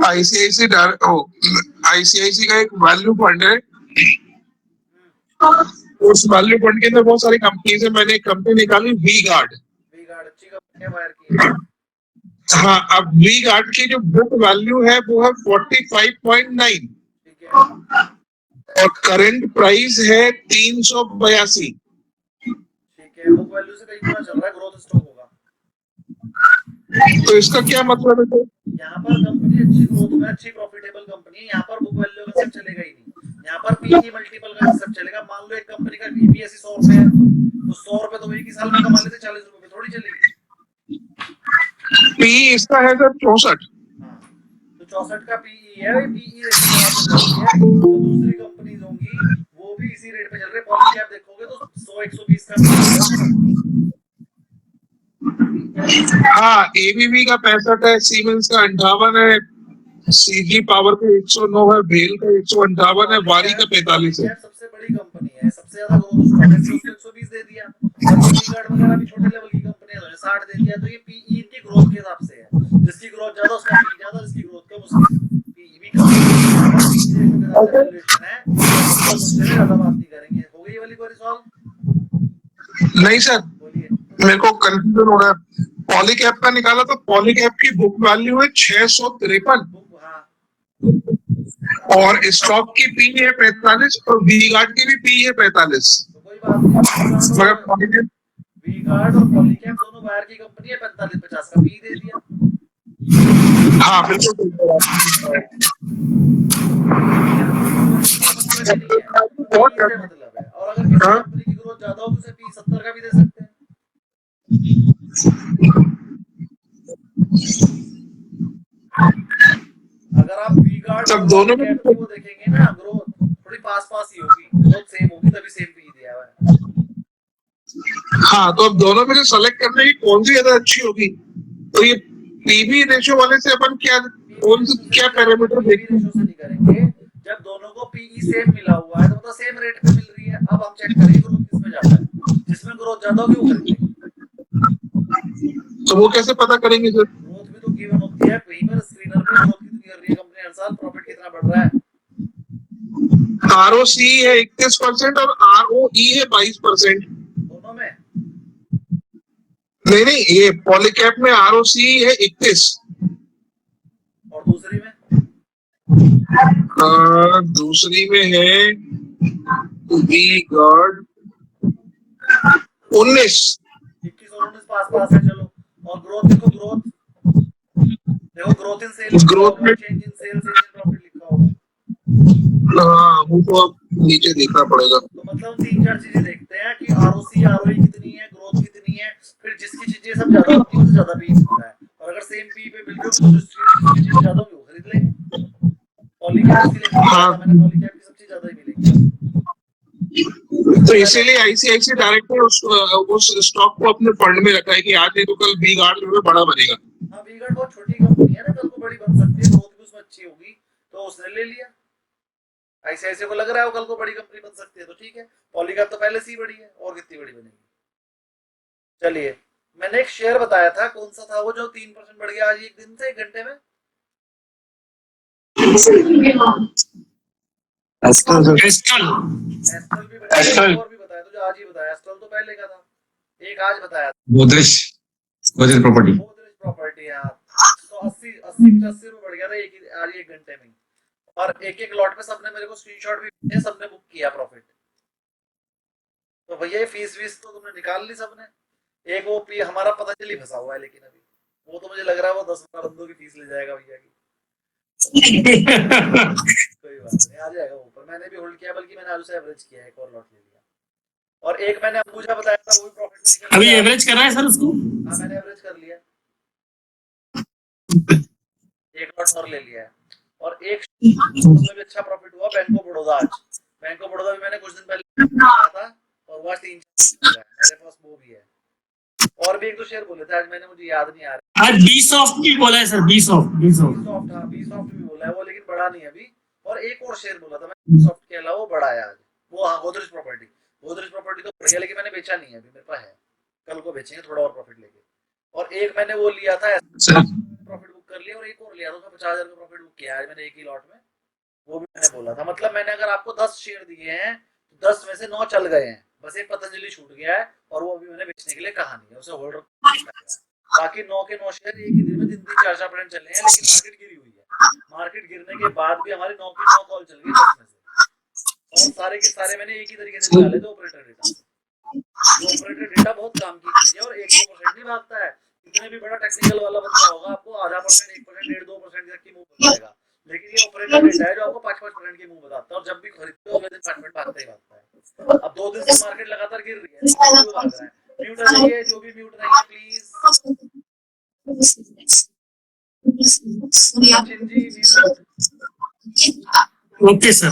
आईसीआईसी का एक वैल्यू फंड है, उस वैल्यू फंड के अंदर बहुत सारी कंपनीज है। मैंने एक कंपनी निकाली वी गार्ड। वी गार्ड अच्छी कंपनी है, वायर की है। हाँ, अब वी गार्ड की जो बुक वैल्यू है वो है 45.9 ठीक है, और करंट प्राइस है 382। ठीक है। बुक वैल्यू से कहीं गुना चल रहा है, ग्रोथ स्टॉक होगा। तो इसका क्या मतलब है सर? यहाँ पर कंपनी अच्छी ग्रोथ में, अच्छी प्रॉफिटेबल कंपनी है, यहाँ पर बुक वैल्यू का कंसेप्ट चलेगा ही नहीं। यहाँ पर पीई मल्टीपल का कंसेप्ट चलेगा। मान लो एक कंपनी का ईपीएस 100 रुपए है, तो 100 रुपए तो एक ही साल में कमा लेते, 40 रुपए में थोड़ी चलेगी। पी इसका है सर 64। हाँ, तो 64 का पीई है, पीई रेशियो तो दूसरी कंपनीज होंगी वो भी इसी रेट पे चल रहे। पॉलीकैप देखोगे तो 100 120 का हाँ, एबीबी का 65 है, सीमेंस का 58 है, सीजी पावर का 109 है, भेल का 158 है, वारी का 45 है। सबसे बड़ी कंपनी है, सबसे ज्यादा ग्रोथ स्टॉक है, उसको 120 दे दिया। और ये वी-गार्ड वगैरह भी छोटे लेवल की कंपनी है, 60 दे दिया। तो ये पीई की ग्रोथ के हिसाब से है, जिसकी ग्रोथ ज्यादा उसका पीई ज्यादा, जिसकी ग्रोथ कम उसकी पीई भी कम। वैल्यूएशन है, उससे ज्यादा बात नहीं करेंगे। हो गई ये वाली क्वेरी सॉल्व? नहीं सर, बोलिए। मेरे को कंफ्यूजन हो रहा है। पॉलीकैप का निकाला तो पॉलीकैप की बुक वैल्यू है 653। हाँ, और स्टॉक की पी है 45 और वी गार्ड की भी पी है 45, तो कोई बात नहीं, मगर पॉलीकैब वी गार्ड और पॉलीकैब दोनों बाहर की कंपनी है, 45-50 का पी दे दिया। हाँ बिल्कुल बिल्कुल। मतलब है, और अगर किसी हाँ? कंपनी की ग्रोथ ज्यादा हो तो उसे पी 70 का भी दे सकते हैं। अगर आप वी गार्ड सब दोनों में की वो देखेंगे ना, ग्रोथ थोड़ी पास पास ही होगी, ग्रोथ सेम होगी, तभी सेम पी दिया हुआ है। हाँ, तो अब दोनों में से सेलेक्ट करने की कौन सी ज्यादा अच्छी होगी, तो ये पीवी रेशियो वाले से अपन क्या पैरामीटर देखते रेशियो से नहीं करेंगे, जब दोनों को पीई सेम मिला हुआ है तो मतलब सेम रेट पे मिल रही है। अब हम चेक करेंगे ग्रोथ किसमें ज्यादा है, जिसमें ग्रोथ ज्यादा होगी वो खरीद लेंगे। तो वो कैसे पता करेंगे सर? ग्रोथ भी तो गिवन होती है, वहीं पर स्क्रीनर पे ग्रोथ कितनी कर रही है कंपनी हर साल, प्रॉफिट कितना बढ़ रहा है। आरओसी है 31% और आरओई है 22%। दोनों में नहीं, ये पॉलीकैब में आरओसी है 31 और दूसरी में दूसरी में है वी गार्ड 19। 21 और 19 पास पास है, चलो। और ग्रोथ देखो, ग्रोथ इन सेल्स, ग्रोथ में change in sales, change in profit लिखा होगा। हाँ, वो तो अब नीचे देखना पड़ेगा। तो मतलब 3-4 चीजें देखते हैं कि आरओसी आरओई कितनी है, ग्रोथ कितनी है, फिर जिसकी चीजें सब ज्यादा होती है उससे ज्यादा पी मिलता है, और अगर सेम पी पे मिल गई तो जिसकी चीज ज्यादा होगी वो खरीद लेंगे। पॉलीकैब इसीलिए हाँ। मैंने पॉलीकैब की सब चीज ज्यादा ही मिलेगी। तो इसीलिए आईसीआईसी डायरेक्ट ने उस स्टॉक को अपने फंड में रखा है कि आज नहीं तो कल वी गार्ड जो है बड़ा बनेगा। हाँ, वी गार्ड बहुत छोटी कंपनी है ना, कल को बड़ी बन सकती है, ग्रोथ भी उसमें अच्छी होगी, तो उसने ले लिया। आईसीआईसी को लग रहा है वो कल को बड़ी कंपनी बन सकती है, तो ठीक है। पॉलीकैब तो पहले से ही बड़ी है, और कितनी बड़ी बनेगी। चलिए, मैंने एक शेयर बताया था, कौन सा था वो जो 3% बढ़ गया आज एक दिन से, 1 घंटे में? Astral sir. एस्ट्रल भी बताया, और भी बताया, तुझे आज ही बताया। एस्ट्रल तो पहले का था, एक आज बताया था। गोदरेज प्रॉपर्टी। गोदरेज प्रॉपर्टी, हाँ। 80-85 रुपए बढ़ गया था आज 1 घंटे में, और एक लॉट पे सबने मेरे को स्क्रीनशॉट भी भेजे, सबने बुक किया प्रॉफिट। तो भैया फीस तो तुमने निकाल ली सबने। एक वो पी हमारा पतंजलि फंसा हुआ है, लेकिन अभी वो तो मुझे लग रहा है वो 10-12 बंदों की फीस ले जाएगा भैया की। कोई बात नहीं, आ जाएगा ऊपर। मैंने भी होल्ड किया, बल्कि मैंने आज से एवरेज किया, एक और लॉट ले लिया। और एक मैंने अंबुजा बताया था, वो भी प्रॉफिट में निकल अभी एवरेज कर रहा है सर उसको। हाँ, मैंने एवरेज कर लिया, एक लॉट और ले लिया है। और एक उसमें भी अच्छा प्रॉफिट हुआ, बैंक ऑफ बड़ौदा। आज बैंक ऑफ बड़ौदा भी मैंने कुछ दिन पहले बताया था, और वो आज 3-4 मेरे पास वो भी है। और भी 1-2 शेयर बोले थे आज, मैंने, मुझे याद नहीं आ रहा। आज बीसॉफ्ट भी बोला है सर, बीसॉफ्ट हाँ, बीसॉफ्ट भी बोला है वो, लेकिन बड़ा नहीं है अभी। और एक और शेयर बोला था मैं बीसॉफ्ट के अलावा, वो बड़ा है आज वो। हाँ, गोदरेज प्रॉपर्टी तो बढ़िया, लेकिन मैंने बेचा नहीं है अभी, मेरे पास है, कल को बेचेंगे थोड़ा और प्रॉफिट लेके। और एक मैंने वो लिया था, प्रॉफिट बुक कर लिया, और एक और लिया था, उसमें 50,000 का प्रॉफिट बुक किया आज मैंने एक ही लॉट में। वो भी मैंने बोला था, मतलब मैंने अगर आपको 10 शेयर दिए हैं तो 10 में से 9 चल गए हैं, बस एक पतंजलि छूट गया है, और वो अभी मैंने बेचने के लिए कहा नहीं है, उसे होल्डर। बाकी 9 के 9 शेयर एक ही दिन में 3-4% चले हैं, लेकिन मार्केट गिरी हुई है। मार्केट गिरने के बाद भी हमारी 9 की 9 कॉल चल गई 10 में से, और सारे के सारे मैंने एक ही तरीके से निकाले थे ऑपरेटर डेटा। ऑपरेटर डेटा बहुत काम की चीज है, और 1-2% नहीं भागता है। कितने भी बड़ा टेक्निकल वाला बंदा होगा, आपको आधा %, 1%, 1.5-2% तक की मूव बताएगा, लेकिन ये ऑपरेटर डेटा है जो आपको 5-5% की मूव बताता है, और जब भी खरीदते हो अगले दिन 5% भागता ही भागता है। अब 2 दिन से मार्केट लगातार गिर रही है, तो भाग रहा है। म्यूट आ जाइए, जो भी म्यूट नहीं है प्लीज। Okay sir.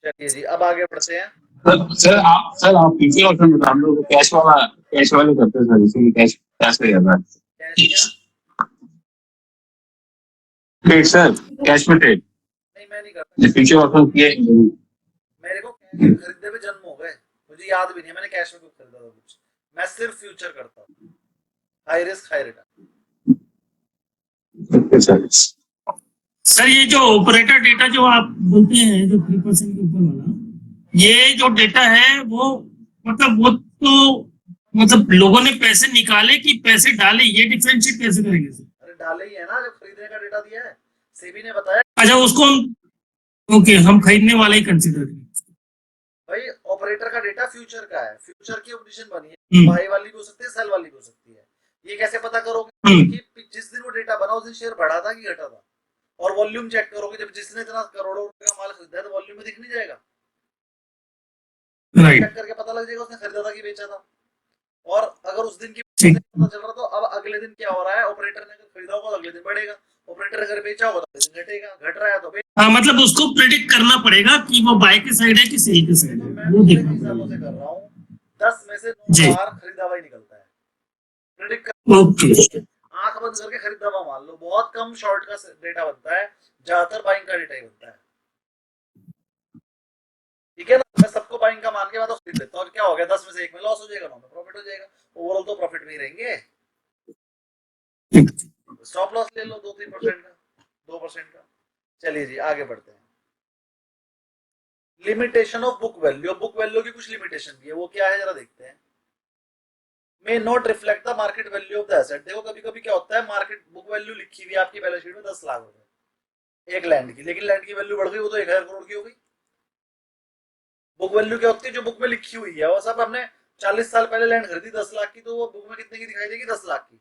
चलिए जी, अब आगे बढ़ते हैं। सर आप पीछे ऑप्शन बता, हम लोग कैश वाले करते हैं सर, इसीलिए कैश पे कर रहा है। ट्रेड सर, कैश में ट्रेड। नहीं, मैं नहीं करता। फ्यूचर ऑप्शन किए मेरे को कैश में खरीदे हुए जन्म हो गए, मुझे याद भी नहीं है मैंने कैश में कुछ खरीदा था कुछ। मैं सिर्फ फ्यूचर करता हूँ, high risk high return. Sir ये जो ऑपरेटर डेटा जो आप बोलते हैं, जो 3% के ऊपर वाला, ये जो डेटा है वो मतलब लोगों ने पैसे निकाले कि पैसे डाले, ये डिफरेंशिएट कैसे करेंगे सर? अरे डाले ही है ना, जब खरीदने का डेटा दिया है। सेबी ने बताया अच्छा उसको हम ओके हम खरीदने वाले ही कंसिडर करें। भाई ऑपरेटर का डेटा फ्यूचर का है, फ्यूचर की कंडीशन बनी है, हम्म। बाई वाली भी हो सकती है, सेल वाली भी हो सकती है। ये कैसे पता करोगे हम्म। कि जिस दिन वो डेटा बना उस दिन शेयर बढ़ा था कि घटा था? और वॉल्यूम चेक करोगे, जब जिसने इतना करोड़ों रुपए का माल खरीदा है तो वॉल्यूम में दिख नहीं जाएगा? राइट चेक करके पता लग जाएगा उसने खरीदा था कि बेचा था। और अगर उस दिन की ठीक। पता चल रहा तो अब अगले दिन क्या हो रहा है, ऑपरेटर ने अगर खरीदा होगा तो अगले दिन बढ़ेगा, ऑपरेटर अगर बेचा होगा तो अगले दिन घटेगा, घट रहा है तो हाँ मतलब उसको प्रिडिक्ट करना पड़ेगा कि वो बाय के साइड है कि सेल के साइड है, मैं वो पिछले देखना कई सालों से पड़ेगा। कर रहा हूँ, 10 में से 9 जी। बार खरीदा हुआ ही निकलता है। प्रेडिक्ट कर ओके आंख बंद करके खरीदा हुआ मान लो, बहुत कम शॉर्ट का डेटा बनता है, ज्यादातर बाइंग का डेटा ही बनता है। ठीक है ना, मैं सबको बाइंग का मान के मैं तो खरीद लेता हूँ, क्या हो गया 10 में से 1 में लॉस हो जाएगा, 9 में प्रॉफिट हो जाएगा, ओवरऑल तो प्रॉफिट में ही रहेंगे। स्टॉप लॉस ले लो 2-3% का, 2% का। चलिए जी आगे बढ़ते हैं। Limitation of book value, book value की कुछ लिमिटेशन भी है, वो क्या है जरा देखते हैं। May not reflect the market value of the asset. देखो कभी कभी क्या होता है, मार्केट बुक वैल्यू लिखी हुई है आपकी बैलेंस शीट में 10 लाख रुपए एक लैंड की, लेकिन लैंड की वैल्यू बढ़ गई, वो तो 1000 करोड़ की हो गई। बुक वैल्यू क्या होती है, जो बुक में लिखी हुई है। वो सब हमने 40 साल पहले लैंड खरीदी 10 लाख की, तो वो बुक में कितने की दिखाई देगी, 10 लाख की,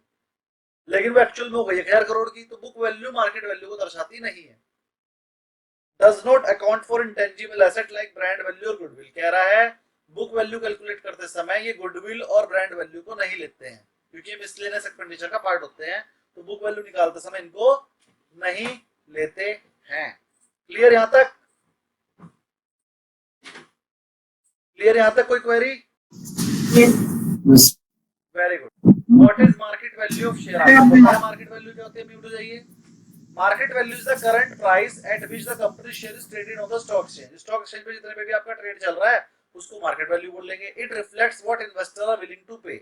लेकिन वो एक्चुअल में हो गई 1000 करोड़ की। तो बुक वैल्यू मार्केट वैल्यू को दर्शाती नहीं है। Does not account for intangible asset like brand value और गुडविल। कह रहा है बुक वैल्यू कैलकुलेट करते समय ये गुडविल और ब्रांड वैल्यू को नहीं लेते हैं, क्योंकि ये मिसलेनियस एक्सपेंडिचर का पार्ट होते हैं, तो बुक वैल्यू निकालते समय इनको नहीं लेते हैं। क्लियर यहां तक? क्लियर यहां तक? कोई query? Yes. Very good. What is market value of share? आपको पता है मार्केट वैल्यू क्या होती है? म्यूट हो जाइए। Market value is the current price at which the company share is traded on the stock exchange. Stock exchange पे जितने पे भी आपका ट्रेड चल रहा है उसको मार्केट वैल्यू बोल लेंगे। It reflects what investor are willing to pay.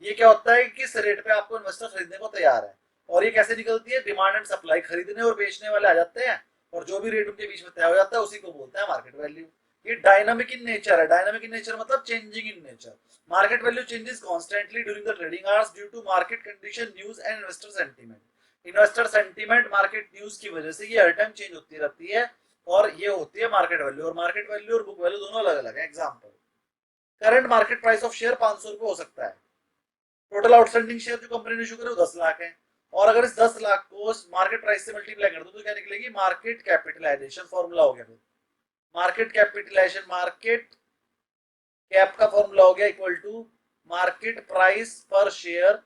ये क्या होता है, किस रेट पे आपको इन्वेस्टर खरीदने को तैयार है। और ये कैसे निकलती है, डिमांड एंड सप्लाई, खरीदने और बेचने वाले आ जाते हैं और जो भी रेट उनके बीच में तय हो जाता है उसी को बोलते हैं मार्केट वैल्यू। ये डायनामिक इन नेचर है। डायनामिक इन नेचर मतलब changing in nature. Market value changes constantly during the trading hours due to market condition, news and investor sentiment. Investor sentiment, market news की वजह से ये हर time change होती रहती है, और ये होती है मार्केट वैल्यू। और मार्केट वैल्यू और बुक वैल्यू दोनों अलग अलग है। Example, current market price of share 500 रुपए हो सकता है। टोटल आउटस्टैंडिंग शेयर जो कंपनी ने इशू करे वो 10 लाख है, और अगर इस 10 लाख को मार्केट प्राइस से मल्टीप्लाई कर दो तो क्या निकलेगी, मार्केट कैपिटलाइजेशन। फॉर्मूला हो गया मार्केट कैपिटलाइजेशन, मार्केट कैप का फॉर्मूला हो गया equal to market price per share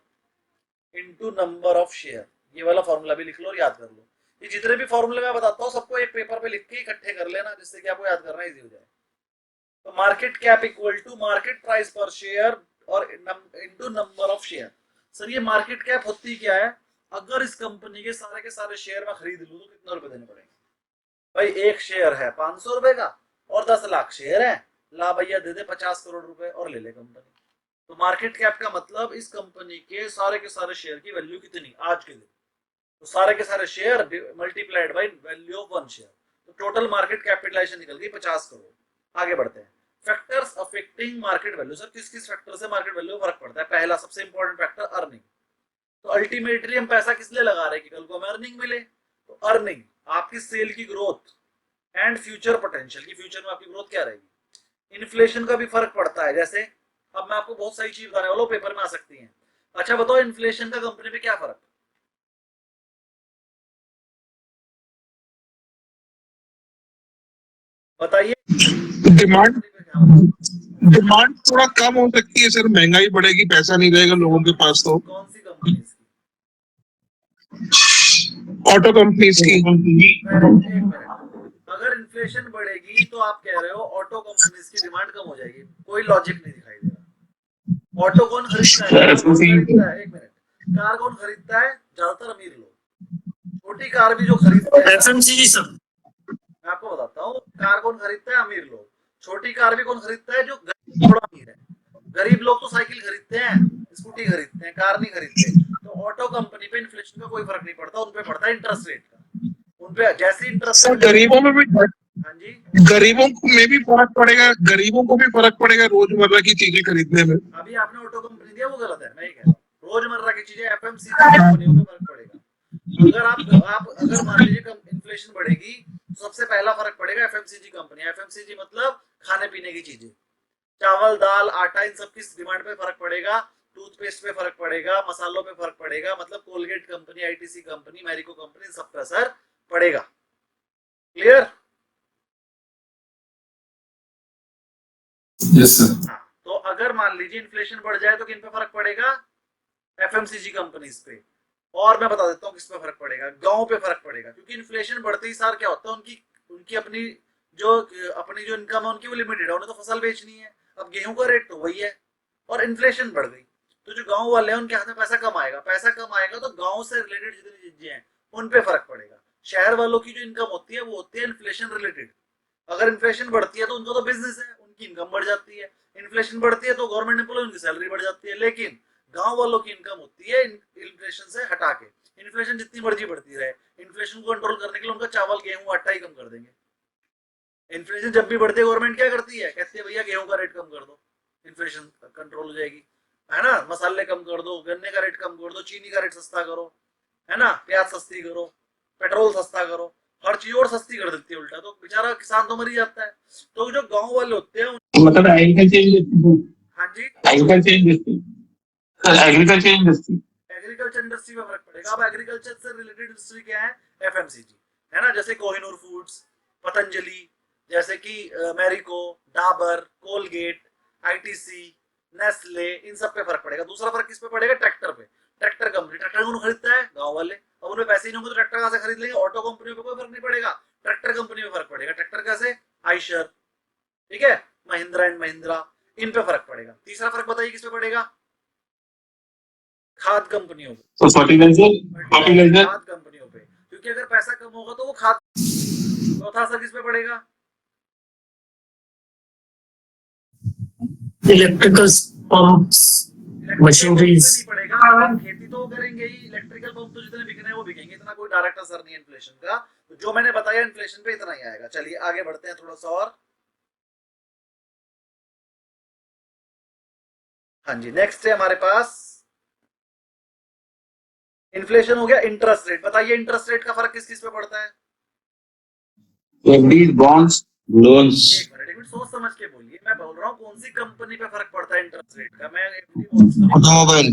into number of share. ये वाला फॉर्मूला भी लिख लो और याद कर लो। ये जितने भी फॉर्मूले मैं बताता हूँ सबको एक पेपर पे लिख के इकट्ठे कर लेना, जिससे कि आपको याद करना इजी हो जाए। तो market cap equal to market price per share और into number of share. Sir ये मार्केट कैप होती क्या है, अगर इस कंपनी के सारे शेयर में खरीद लूं तो कितने रुपए देने पड़ेंगे? भाई एक शेयर है 500 रुपए का और 10 लाख शेयर है, ला भैया दे दे 50 करोड़ रुपए और ले ले कंपनी। तो मार्केट कैप का मतलब इस कंपनी के सारे शेयर की वैल्यू कितनी आज के दिन, तो सारे के सारे share multiplied by value of one share, तो टोटल मार्केट कैपिटलाइजेशन निकल गई 50 करोड़। आगे बढ़ते हैं। Factors affecting market value. Sir किस किस फैक्टर से मार्केट वैल्यू में फर्क पड़ता है? पहला सबसे इंपॉर्टेंट फैक्टर अर्निंग। तो अल्टीमेटली हम पैसा किस लिए लगा रहे हैं कि कल को हमें अर्निंग मिले। तो अर्निंग, आपकी सेल की ग्रोथ एंड फ्यूचर पोटेंशियल, की फ्यूचर में आपकी ग्रोथ क्या रहेगी। इन्फ्लेशन का भी फर्क पड़ता है, जैसे अब मैं आपको बहुत सारी चीज बताने वाला हूं, पेपर में आ सकती है। अच्छा बताओ इन्फ्लेशन का कंपनी पे क्या फर्क? बताइए। डिमांड थोड़ा कम हो सकती है सर, महंगाई बढ़ेगी, पैसा नहीं रहेगा लोगों के पास। तो कौन सी कंपनी इसकी? ऑटो कंपनीज की। एक मिनट, अगर इन्फ्लेशन बढ़ेगी तो आप कह रहे हो ऑटो कंपनीज की डिमांड कम हो जाएगी, कोई लॉजिक नहीं दिखाई दे रहा। ऑटो कौन खरीदता है? एक मिनट, कार कौन खरीदता है? ज्यादातर अमीर लोग। छोटी कार भी जो खरीदते हैं, एफएमसीजी सब, मैं आपको बताता हूँ, कार कौन खरीदता है? अमीर लोग। छोटी कार भी कौन खरीदता है? जो थोड़ा अमीर है। गरीब लोग तो साइकिल खरीदते हैं, स्कूटी खरीदते हैं, कार नहीं खरीदते। तो ऑटो कंपनी पे इन्फ्लेशन का कोई फर्क नहीं पड़ता, उनपे पड़ता है इंटरेस्ट रेट का। उनपे जैसे इंटरेस्ट सर गरीबों में भी, हाँ जी, गरीबों में भी फर्क पड़ेगा, गरीबों को भी फर्क पड़ेगा रोजमर्रा की चीजें खरीदने में। अभी आपने ऑटो कंपनी दिया वो गलत है, मैं ये कह रहा हूँ रोजमर्रा की चीजें एफएमसीजी कंपनियों में फर्क पड़ेगा। अगर मान लीजिए इन्फ्लेशन बढ़ेगी तो सबसे पहला फर्क पड़ेगा एफएमसीजी कंपनी। एफएमसीजी मतलब खाने पीने की चीजें, चावल दाल आटा, इन सब की डिमांड पे फर्क पड़ेगा, टूथपेस्ट पे फर्क पड़ेगा, मसालों पे फर्क पड़ेगा, मतलब Colgate company, ITC company, Marico company, इन सब पर असर पड़ेगा। क्लियर? Yes sir. हाँ, तो अगर मान लीजिए इन्फ्लेशन बढ़ जाए तो किन पे फर्क पड़ेगा? एफएमसीजी कंपनीज पे। और मैं बता देता हूँ किस पे फर्क पड़ेगा, गांव पे फर्क पड़ेगा, क्योंकि इन्फ्लेशन बढ़ते ही सार क्या होता है, उनकी अपनी जो इनकम है उनकी वो लिमिटेड है, उन्हें तो फसल बेचनी है। अब गेहूं का रेट तो वही है और इन्फ्लेशन बढ़ गई, तो जो गांव वाले हैं उनके हाथ में पैसा कम आएगा तो गांव से रिलेटेड जितनी चीजें हैं उन पे फर्क पड़ेगा। शहर वालों की जो इनकम होती है वो होती है इन्फ्लेशन रिलेटेड। अगर इन्फ्लेशन बढ़ती है तो उनका तो बिजनेस है, उनकी इनकम बढ़ जाती है। इन्फ्लेशन बढ़ती है तो गवर्नमेंट एम्प्लॉय उनकी सैलरी बढ़ जाती है। लेकिन गांव वालों की इनकम होती है इन्फ्लेशन से हटा के। इन्फ्लेशन जितनी मर्जी बढ़ती रहे, इन्फ्लेशन को कंट्रोल करने के लिए उनका चावल गेहूं आटा ही कम कर देंगे। इन्फ्लेशन जब भी बढ़ती है गवर्नमेंट क्या करती है, कहती है भैया गेहूं का रेट कम कर दो, इन्फ्लेशन कंट्रोल हो जाएगी, है ना। मसाले कम कर दो, गन्ने का रेट कम कर दो, चीनी का रेट सस्ता करो, है ना, प्याज सस्ती करो, पेट्रोल सस्ता करो, हर चीज और सस्ती कर देती है उल्टा, तो बेचारा किसान तो मर ही जाता है। तो जो गांव वाले होते हैं मतलब एग्रीकल्चर हाँ जी, एग्रीकल्चर इंडस्ट्री में फर्क पड़ेगा। अब एग्रीकल्चर से रिलेटेड इंडस्ट्री क्या है? एफएमसीजी, है ना, जैसे कोहिनूर फूड्स, पतंजलि, जैसे कि Marico, Dabur, Colgate, ITC, Nestle, इन सब पे फर्क पड़ेगा। दूसरा फर्क किस पे पड़ेगा? ट्रैक्टर पे। ट्रैक्टर कंपनी, ट्रैक्टर कौन खरीदता है? गांव वाले। अब उनमें पैसे ही नहीं होंगे तो ट्रैक्टर कहां से खरीद लेंगे? ऑटो कंपनियों पे कोई फर्क नहीं पड़ेगा, ट्रैक्टर कंपनी में फर्क पड़ेगा। ट्रैक्टर कैसे? आयशर, ठीक है, महिंद्रा एंड महिंद्रा, इन पे फर्क पड़ेगा। तीसरा फर्क बताइए किस पे पड़ेगा? खाद कंपनियों पे, तो फर्टिलाइजर खाद कंपनियों पे, क्योंकि अगर पैसा कम होगा तो वो खाद। चौथा असर किस पे पड़ेगा? Electrical pumps, machineries. नहीं पड़ेगा, खेती तो करेंगे ही, इलेक्ट्रिकल पंप तो जितने बिकने हैं वो बिकेंगे, इतना कोई डायरेक्ट असर नहीं है इन्फ्लेशन का। तो जो मैंने बताया इन्फ्लेशन पे इतना ही आएगा। चलिए आगे बढ़ते हैं थोड़ा सा और। हाँ जी, नेक्स्ट है हमारे पास इन्फ्लेशन हो गया। इंटरेस्ट रेट बताइए, इंटरेस्ट रेट का फर्क किस किस पे पड़ता है? FDs, bonds, loans. एक मिनट सोच समझ के बोलिए, मैं बोल रहा हूँ कौन सी कंपनी पे फर्क पड़ता है इंटरेस्ट रेट का। मैं एफडी बोल ऑटोमोबाइल।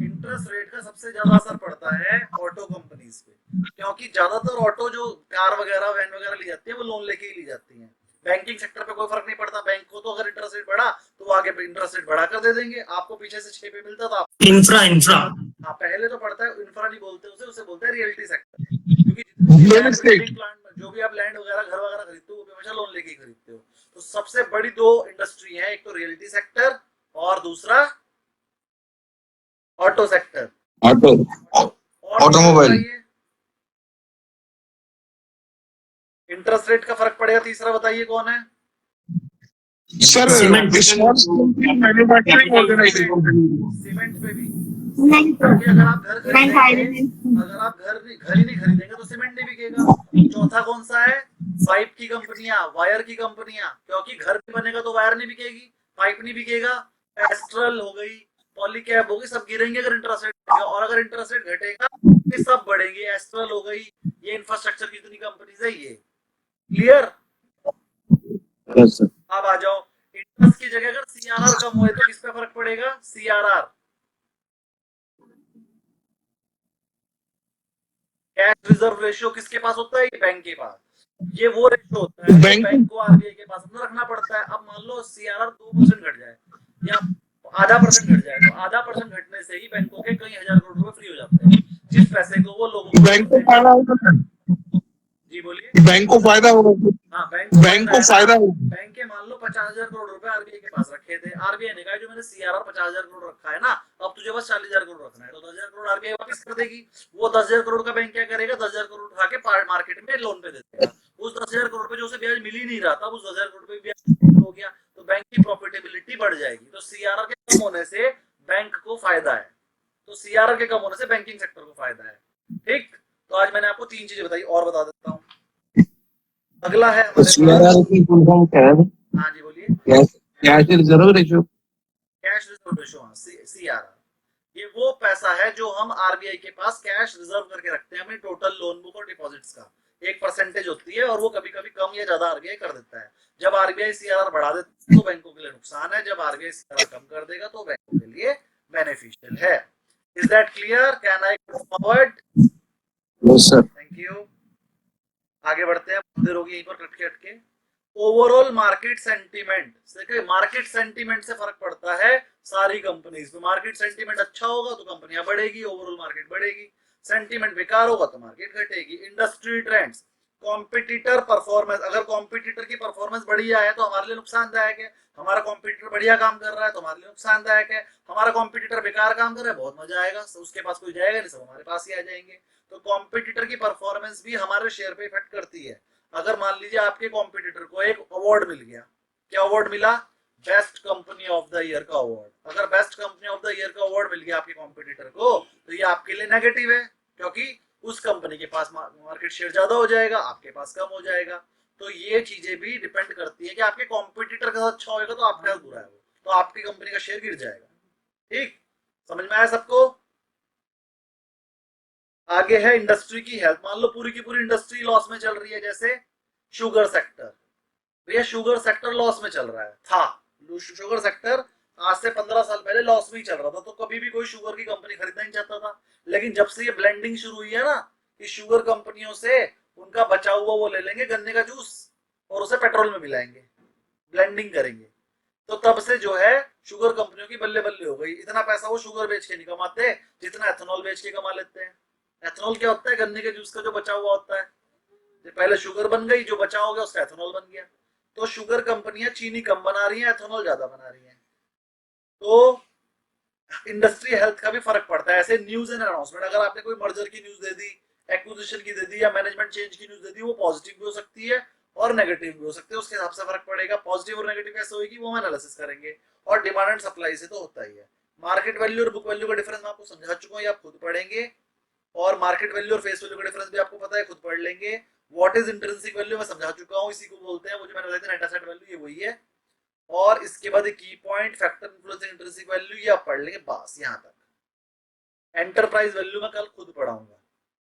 इंटरेस्ट रेट का सबसे ज्यादा असर पड़ता है ऑटो कंपनीज पे, क्योंकि ज्यादातर ऑटो जो कार वगैरह वैन वगैरह ली जाती है वो लोन लेके ही ली जाती है। बैंकिंग सेक्टर पे कोई फर्क नहीं पड़ता। बैंक को तो अगर इंटरेस्ट रेट बढ़ा तो वो आगे इंटरेस्ट रेट बढ़ा कर दे देंगे। आपको पीछे से 6 पे मिलता था, इंफ्रा हाँ पहले तो पड़ता है। इंफ्रा नहीं बोलते उसे बोलते हैं रियल्टी सेक्टर, क्योंकि प्लांट जो भी आप लैंड वगैरह घर वगैरह खरीदते हो वो हमेशा लोन लेके ही खरीदते हो। तो सबसे बड़ी दो इंडस्ट्री है, एक तो रियल्टी सेक्टर और दूसरा auto sector, automobile. Interest rate का फर्क पड़ेगा। तीसरा बताइए कौन है? Sir manufacturing organisation. सीमेंट पे भी, क्योंकि अगर आप घर खरीदेंगे, अगर आप घर ही नहीं खरीदेंगे तो सीमेंट नहीं बिकेगा। चौथा कौन सा है? पाइप की कंपनियां, वायर की कंपनियां, क्योंकि घर भी बनेगा तो वायर नहीं बिकेगी, पाइप नहीं बिकेगा। एस्ट्रल हो गई, पॉलीकैब हो गई, सब गिरेंगे अगर इंटरेस्ट रेट बढ़ेगा। और अगर इंटरेस्ट रेट घटेगा तो सब बढ़ेंगे। एस्ट्रल हो गई, ये इंफ्रास्ट्रक्चर की जितनी कंपनीज है ये। क्लियर? अब आ जाओ, इंटरेस्ट की जगह अगर सीआरआर कम हुए तो किस पे फर्क पड़ेगा? सीआरआर, कैश रिजर्व रेशियो किसके पास होता है? बैंक के पास। ये वो रेशियो होता है बैंक को आरबीआई के पास अपना रखना पड़ता है। अब मान लो सीआरआर 2% घट जाए या आधा % घट जाए, तो आधा % घटने से ही बैंकों के कई हजार करोड़ रुपए फ्री हो जाते हैं, जिस पैसे को वो लोगों को बैंक को फायदा होगा। जी बोलिए। बैंक को फायदा होगा। हाँ, बैंक को फायदा होगा। बैंक के मान लो 50,000 करोड़ रुपए आरबीआई के पास रखे थे। आरबीआई ने कहा जो मैंने सीआरआर 50,000 करोड़ रखा है ना, अब तुझे बस 40,000 करोड़ रखना है, तो 10,000 करोड़ आरबीआई वापस कर देगी। वो 10,000 करोड़ का बैंक क्या करेगा? 10,000 करोड़ उठा के मार्केट में लोन पे दे देगा। उस 10,000 करोड़ पे जो उसे ब्याज मिल ही नहीं रहा था, उस 10,000 करोड़ पे ब्याज हो गया, तो बैंक की प्रॉफिटेबिलिटी बढ़ जाएगी। तो सीआरआर के कम होने से बैंक को फायदा है, तो सीआरआर के कम होने से बैंकिंग सेक्टर को फायदा है। ठीक, तो आज मैंने आपको 3 चीजें बताई और बता देता हूँ। अगला है सीआरआर की फुल फॉर्म क्या है? हाँ जी बोलिए। Cash reserve ratio. Cash reserve ratio, CRR, ये वो पैसा है जो हम आरबीआई के पास कैश रिजर्व करके रखते हैं अपनी टोटल लोन बुक और डिपॉजिट्स का, एक परसेंटेज होती है और वो कभी कभी कम या ज्यादा आरबीआई कर देता है। जब आरबीआई सीआरआर बढ़ा देता है तो बैंकों के लिए नुकसान है, जब आरबीआई सीआरआर कम कर देगा तो बैंकों के लिए बेनिफिशियल है। Is that clear? Can I go forward? Yes, sir. Thank you. आगे बढ़ते हैं, बहुत देर होगी यहीं पर कटके अटके। ओवरऑल मार्केट सेंटीमेंट, देखिए मार्केट सेंटीमेंट से फर्क पड़ता है सारी कंपनीज में। मार्केट सेंटीमेंट अच्छा होगा तो कंपनियां बढ़ेगी, ओवरऑल मार्केट बढ़ेगी। सेंटीमेंट बेकार होगा तो मार्केट घटेगी। इंडस्ट्री ट्रेंड्स, कॉम्पिटिटर परफॉर्मेंस, अगर कॉम्पिटिटर की परफॉर्मेंस बढ़िया है तो हमारे लिए नुकसानदायक है। हमारा कॉम्पिटिटर बढ़िया काम कर रहा है तो हमारे लिए नुकसानदायक है। हमारा कॉम्पिटिटर बेकार काम कर रहा है, बहुत मजा आएगा, उसके पास कोई जाएगा नहीं, सब हमारे पास ही आ जाएंगे। तो कॉम्पिटिटर की परफॉर्मेंस भी हमारे शेयर पे इफेक्ट करती है। अगर मान लीजिए आपके कॉम्पिटिटर को एक अवार्ड मिल गया, क्या अवार्ड मिला? Best company of the year का अवार्ड। अगर best company of the year का अवार्ड मिल गया आपके कॉम्पिटिटर को तो ये आपके लिए नेगेटिव है, क्योंकि उस कंपनी के पास मार्केट शेयर ज्यादा हो जाएगा, आपके पास कम हो जाएगा। तो ये चीजें भी डिपेंड करती है कि आपके कॉम्पिटिटर का अच्छा होगा तो आपका बुरा है तो आपकी कंपनी का शेयर गिर जाएगा। ठीक, समझ में आया सबको? आगे है इंडस्ट्री की हेल्थ। मान लो पूरी की पूरी इंडस्ट्री लॉस में चल रही है, जैसे शुगर सेक्टर। भैया शुगर सेक्टर लॉस में चल रहा है, था शुगर सेक्टर आज से 15 साल पहले लॉस में ही चल रहा था, तो कभी भी कोई शुगर की कंपनी खरीदना नहीं चाहता था। लेकिन जब से ये ब्लेंडिंग शुरू हुई है ना, कि शुगर कंपनियों से उनका बचा हुआ वो ले लेंगे गन्ने का जूस और उसे पेट्रोल में मिलाएंगे, ब्लेंडिंग करेंगे, तो तब से जो है शुगर कंपनियों की बल्ले बल्ले हो गई। इतना पैसा वो शुगर बेच के नहीं कमाते जितना एथेनॉल बेच के कमा लेते हैं। एथेनॉल क्या होता है? गन्ने के जूस का जो बचा हुआ होता है। पहले शुगर बन गई, जो बचा हो गया उसका एथेनॉल बन गया। तो शुगर कंपनियां चीनी कम बना रही हैं, एथेनॉल ज्यादा बना रही हैं। तो इंडस्ट्री हेल्थ का भी फर्क पड़ता है। ऐसे न्यूज एंड अनाउंसमेंट, अगर आपने कोई मर्जर की न्यूज दे दी, एक्विजिशन की दे दी या मैनेजमेंट चेंज की न्यूज दे दी, वो पॉजिटिव भी हो सकती है और नेगेटिव भी हो सकती है, उसके हिसाब से फर्क पड़ेगा। पॉजिटिव और नेगेटिव कैसे होगी वो हम एनालिसिस करेंगे। और डिमांड एंड सप्लाई से तो होता ही है। मार्केट वैल्यू और बुक वैल्यू का डिफरेंस मैं आपको समझा चुका हूँ, ये आप खुद पढ़ेंगे। और मार्केट वैल्यू और फेस वैल्यू का डिफरेंस भी आपको पता है, खुद पढ़ लेंगे। व्हाट इज इंट्रिंसिक वैल्यू मैं समझा चुका हूँ, इसी को बोलते हैं, वो जो मैंने बताया था नेट एसेट वैल्यू, ये वही है। और इसके बाद की point, factor influencing intrinsic value, ये आप पढ़ लेंगे बस यहाँ तक। एंटरप्राइज वैल्यू मैं कल खुद पढ़ाऊंगा।